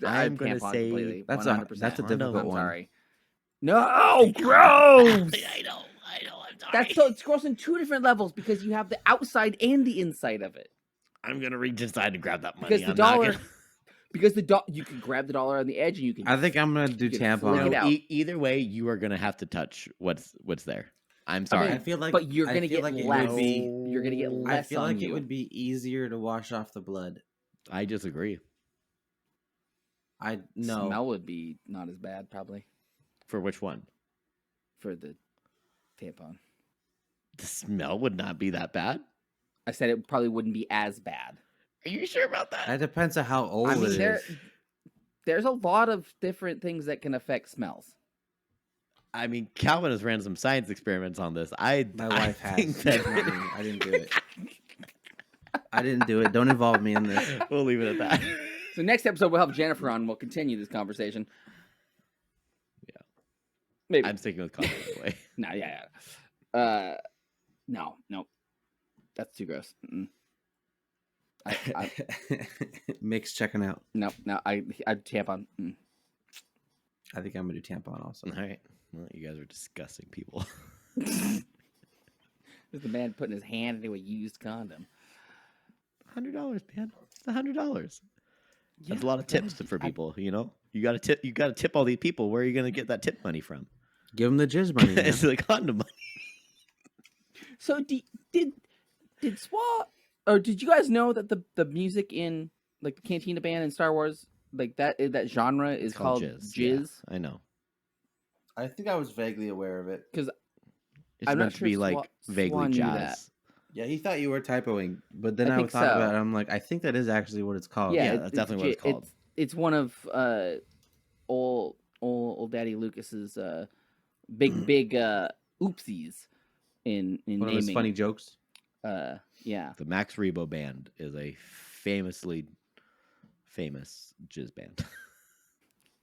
[SPEAKER 4] I'm gonna
[SPEAKER 1] tampon
[SPEAKER 4] say
[SPEAKER 1] completely,
[SPEAKER 5] that's
[SPEAKER 1] 100%.
[SPEAKER 5] a difficult
[SPEAKER 1] I'm
[SPEAKER 5] one.
[SPEAKER 1] sorry. No, gross.
[SPEAKER 4] I know. I'm sorry.
[SPEAKER 1] That's so it's gross on two different levels because you have the outside and the inside of it.
[SPEAKER 4] I'm gonna reach inside and grab that money.
[SPEAKER 1] Because the
[SPEAKER 4] I'm not
[SPEAKER 1] dollar,
[SPEAKER 4] gonna-
[SPEAKER 1] because you can grab the dollar on the edge and you can.
[SPEAKER 5] I think I'm gonna do
[SPEAKER 1] You can flick
[SPEAKER 5] tampon.
[SPEAKER 1] it out.
[SPEAKER 4] Either way, you are gonna have to touch what's there. I'm sorry.
[SPEAKER 5] I feel like,
[SPEAKER 1] but you're
[SPEAKER 5] I
[SPEAKER 1] gonna
[SPEAKER 5] feel
[SPEAKER 1] get
[SPEAKER 5] like it
[SPEAKER 1] less.
[SPEAKER 5] would be.
[SPEAKER 1] You're gonna get
[SPEAKER 5] I
[SPEAKER 1] less.
[SPEAKER 5] feel
[SPEAKER 1] on
[SPEAKER 5] like
[SPEAKER 1] you.
[SPEAKER 5] it would be easier to wash off the blood.
[SPEAKER 4] I disagree.
[SPEAKER 5] I no.
[SPEAKER 1] Smell would be not as bad probably
[SPEAKER 4] For which one?
[SPEAKER 1] for the tampon.
[SPEAKER 4] The smell would not be that bad.
[SPEAKER 1] I said it probably wouldn't be as bad.
[SPEAKER 4] Are you sure about that?
[SPEAKER 5] That depends on how old
[SPEAKER 1] I mean,
[SPEAKER 5] it is.
[SPEAKER 1] there's a lot of different things that can affect smells.
[SPEAKER 4] I mean, Calvin has ran some science experiments on this. My
[SPEAKER 5] My wife
[SPEAKER 4] think
[SPEAKER 5] has.
[SPEAKER 4] that
[SPEAKER 5] Not me. I didn't do it. I didn't do it. Don't involve me in this.
[SPEAKER 4] we'll leave it at that.
[SPEAKER 1] So next episode we'll have Jennifer on and we'll continue this conversation.
[SPEAKER 4] Yeah.
[SPEAKER 1] Maybe.
[SPEAKER 4] I'm sticking with Calvin anyway.
[SPEAKER 1] No, yeah. No. That's too gross. Mm-mm. I
[SPEAKER 5] Mick's checking out.
[SPEAKER 1] no, I tampon. Mm.
[SPEAKER 5] I think I'm gonna do tampon also.
[SPEAKER 4] All right. Well, you guys are disgusting people.
[SPEAKER 1] There's the man putting his hand into a used condom.
[SPEAKER 4] $100, man. It's $100.
[SPEAKER 1] Yeah,
[SPEAKER 4] That's a lot of tips for people. You know, you got to tip. You got to tip all these people. Where are you going to get that tip money from?
[SPEAKER 5] Give him the jizz money. Man.
[SPEAKER 4] It's the condom money.
[SPEAKER 1] So did SWA or did you guys know that the music in like the Cantina Band in Star Wars like that genre is
[SPEAKER 4] It's called
[SPEAKER 1] called
[SPEAKER 4] jizz.
[SPEAKER 1] jizz?
[SPEAKER 4] Yeah, I know.
[SPEAKER 5] I think I was vaguely aware of it.
[SPEAKER 1] Because
[SPEAKER 4] It's
[SPEAKER 1] I'm
[SPEAKER 4] meant
[SPEAKER 1] not
[SPEAKER 4] to be
[SPEAKER 1] sure
[SPEAKER 4] like
[SPEAKER 1] Swan
[SPEAKER 4] vaguely
[SPEAKER 1] knew
[SPEAKER 4] jazz.
[SPEAKER 1] that.
[SPEAKER 5] Yeah, he thought you were typoing, but then
[SPEAKER 1] I
[SPEAKER 5] I
[SPEAKER 1] think
[SPEAKER 5] thought
[SPEAKER 1] so.
[SPEAKER 5] about it. I'm like, I think that is actually what it's called.
[SPEAKER 4] Yeah, that's definitely what it's called.
[SPEAKER 1] It's one of old Daddy Lucas's big oopsies in
[SPEAKER 5] One
[SPEAKER 1] naming.
[SPEAKER 5] of his funny jokes.
[SPEAKER 1] Yeah.
[SPEAKER 4] The Max Rebo Band is a famously famous jizz band.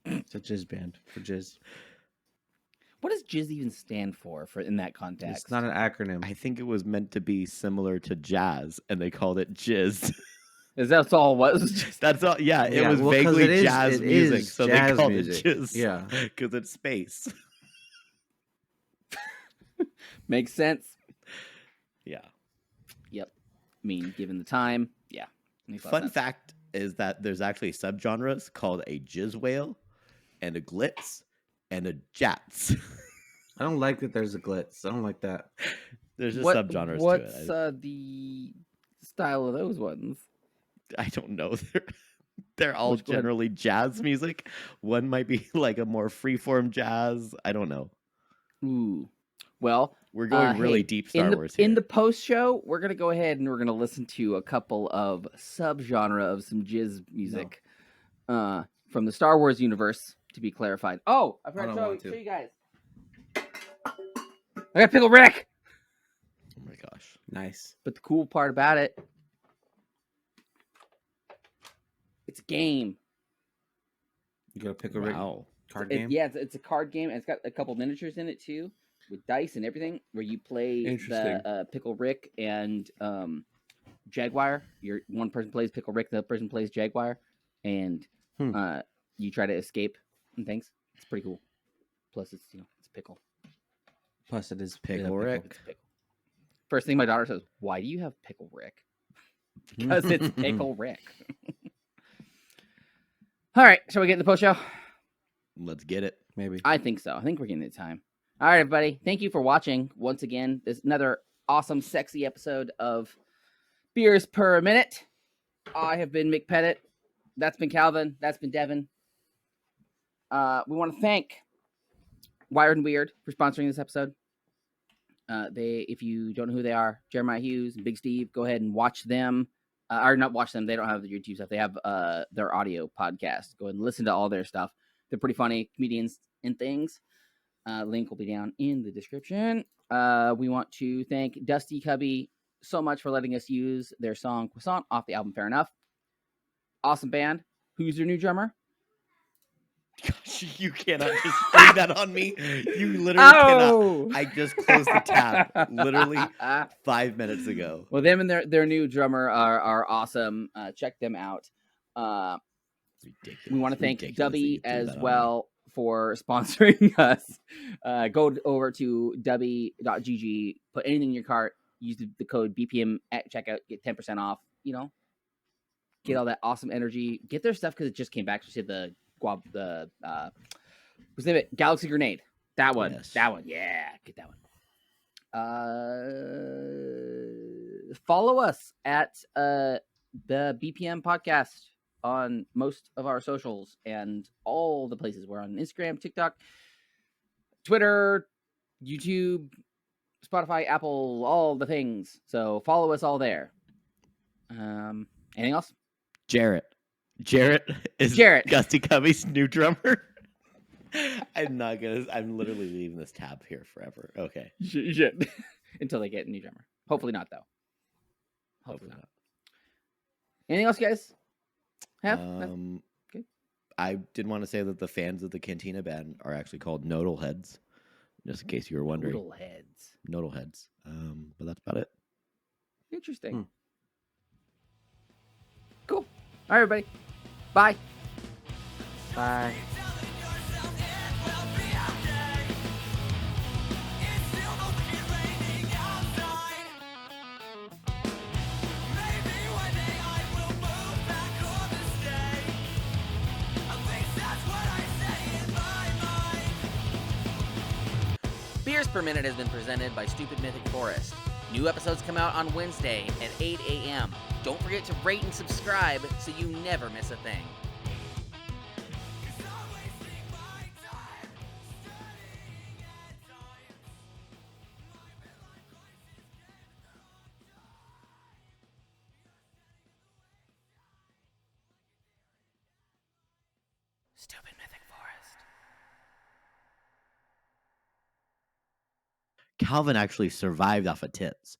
[SPEAKER 5] It's a jizz band for jizz.
[SPEAKER 1] What does jizz even stand for in that context?
[SPEAKER 5] It's not an acronym.
[SPEAKER 4] I think it was meant to be similar to jazz, and they called it jizz.
[SPEAKER 1] That's all it was?
[SPEAKER 4] That's all. Yeah, it
[SPEAKER 5] Yeah,
[SPEAKER 4] was
[SPEAKER 5] well, 'cause
[SPEAKER 4] vaguely
[SPEAKER 5] it is-
[SPEAKER 4] jazz
[SPEAKER 5] it
[SPEAKER 4] music,
[SPEAKER 5] is
[SPEAKER 4] so
[SPEAKER 5] jazz
[SPEAKER 4] they called
[SPEAKER 5] music.
[SPEAKER 4] it jizz.
[SPEAKER 5] Yeah.
[SPEAKER 4] because it's space.
[SPEAKER 1] Makes sense.
[SPEAKER 4] Yeah.
[SPEAKER 1] Yep. I mean, given the time, yeah. Makes a lot
[SPEAKER 4] Fun
[SPEAKER 1] of sense.
[SPEAKER 4] fact is that there's actually subgenres called a jizz whale, and a glitz, and a jats.
[SPEAKER 5] I don't like that there's a glitz. I don't like that.
[SPEAKER 4] There's just
[SPEAKER 1] What-
[SPEAKER 4] subgenres
[SPEAKER 1] What's
[SPEAKER 4] to it.
[SPEAKER 1] the style of those ones?
[SPEAKER 4] I don't know. They're all
[SPEAKER 1] Which one?
[SPEAKER 4] generally jazz music. One might be like a more freeform jazz. I don't know.
[SPEAKER 1] Ooh. Well,
[SPEAKER 4] We're going really
[SPEAKER 1] hey,
[SPEAKER 4] deep Star
[SPEAKER 1] in the
[SPEAKER 4] Wars here.
[SPEAKER 1] in the post show, we're gonna go ahead and we're gonna listen to a couple of subgenre of some jizz music from the Star Wars universe. To be clarified. Oh, I forgot
[SPEAKER 5] I
[SPEAKER 1] to
[SPEAKER 5] don't want
[SPEAKER 1] show
[SPEAKER 5] to.
[SPEAKER 1] you guys. I got Pickle Rick.
[SPEAKER 4] Oh my gosh.
[SPEAKER 5] Nice.
[SPEAKER 1] But the cool part about it, it's a game.
[SPEAKER 5] You got a pickle Rick
[SPEAKER 4] Wow.
[SPEAKER 5] card game?
[SPEAKER 1] Yeah, it's a card game, and it's got a couple miniatures in it too, with dice and everything. Where you play
[SPEAKER 5] Interesting.
[SPEAKER 1] the Pickle Rick and Jaguar. One person plays Pickle Rick, the other person plays Jaguar, and you try to escape and things. It's pretty cool. Plus, it's it's pickle.
[SPEAKER 5] Plus, it is
[SPEAKER 4] Pickle Rick.
[SPEAKER 1] It's pickle. First thing my daughter says, "Why do you have Pickle Rick?" Because it's Pickle Rick. All right, shall we get in the post show?
[SPEAKER 4] Let's get it.
[SPEAKER 5] Maybe.
[SPEAKER 1] I think so. I think we're getting the time. All right, everybody. Thank you for watching once again. This is another awesome, sexy episode of Beers Per Minute. I have been Mick Pettit. That's been Calvin. That's been Devin. We want to thank Wired and Weird for sponsoring this episode. If you don't know who they are, Jeremiah Hughes and Big Steve, go ahead and watch them or not watch them. They don't have the YouTube stuff. They have their audio podcast. Go ahead and listen to all their stuff. They're pretty funny comedians and things. Link will be down in the description. We want to thank Dusty Cubby so much for letting us use their song Croissant off the album Fair Enough. Awesome band. Who's your new drummer?
[SPEAKER 4] Gosh, you cannot just bring that on me. You literally cannot. I just closed the tab literally 5 minutes ago.
[SPEAKER 1] Well, them and their new drummer are awesome. Check them out.
[SPEAKER 4] Ridiculous.
[SPEAKER 1] We want to thank Dubby as well for sponsoring us. Go over to dubby.gg, put anything in your cart, use the code BPM at checkout, get 10% off. You know, get all that awesome energy. Get their stuff because it just came back. Just did the what's the name of it? Galaxy Grenade. That one.
[SPEAKER 4] Yes.
[SPEAKER 1] That one. Yeah, get that one. Follow us at the BPM podcast on most of our socials and all the places. We're on Instagram, TikTok, Twitter, YouTube, Spotify, Apple, all the things. So follow us all there. Anything else?
[SPEAKER 4] Jarrett is Dusty Cubby's new drummer. I'm literally leaving this tab here forever. Okay.
[SPEAKER 1] You should. Until they get a new drummer. Hopefully not, though. Hopefully not. Anything else, guys? Okay.
[SPEAKER 4] I did want to say that the fans of the Cantina band are actually called Nodal Heads, just in case you were wondering. Nodal Heads. But that's about it.
[SPEAKER 1] Interesting. Cool. All right, everybody. Bye.
[SPEAKER 5] Bye.
[SPEAKER 1] Beers Per Minute has been presented by Stupid Mythic Forest. New episodes come out on Wednesday at 8 a.m. Don't forget to rate and subscribe so you never miss a thing. Stupid Mythic Forest.
[SPEAKER 4] Calvin actually survived off of tits.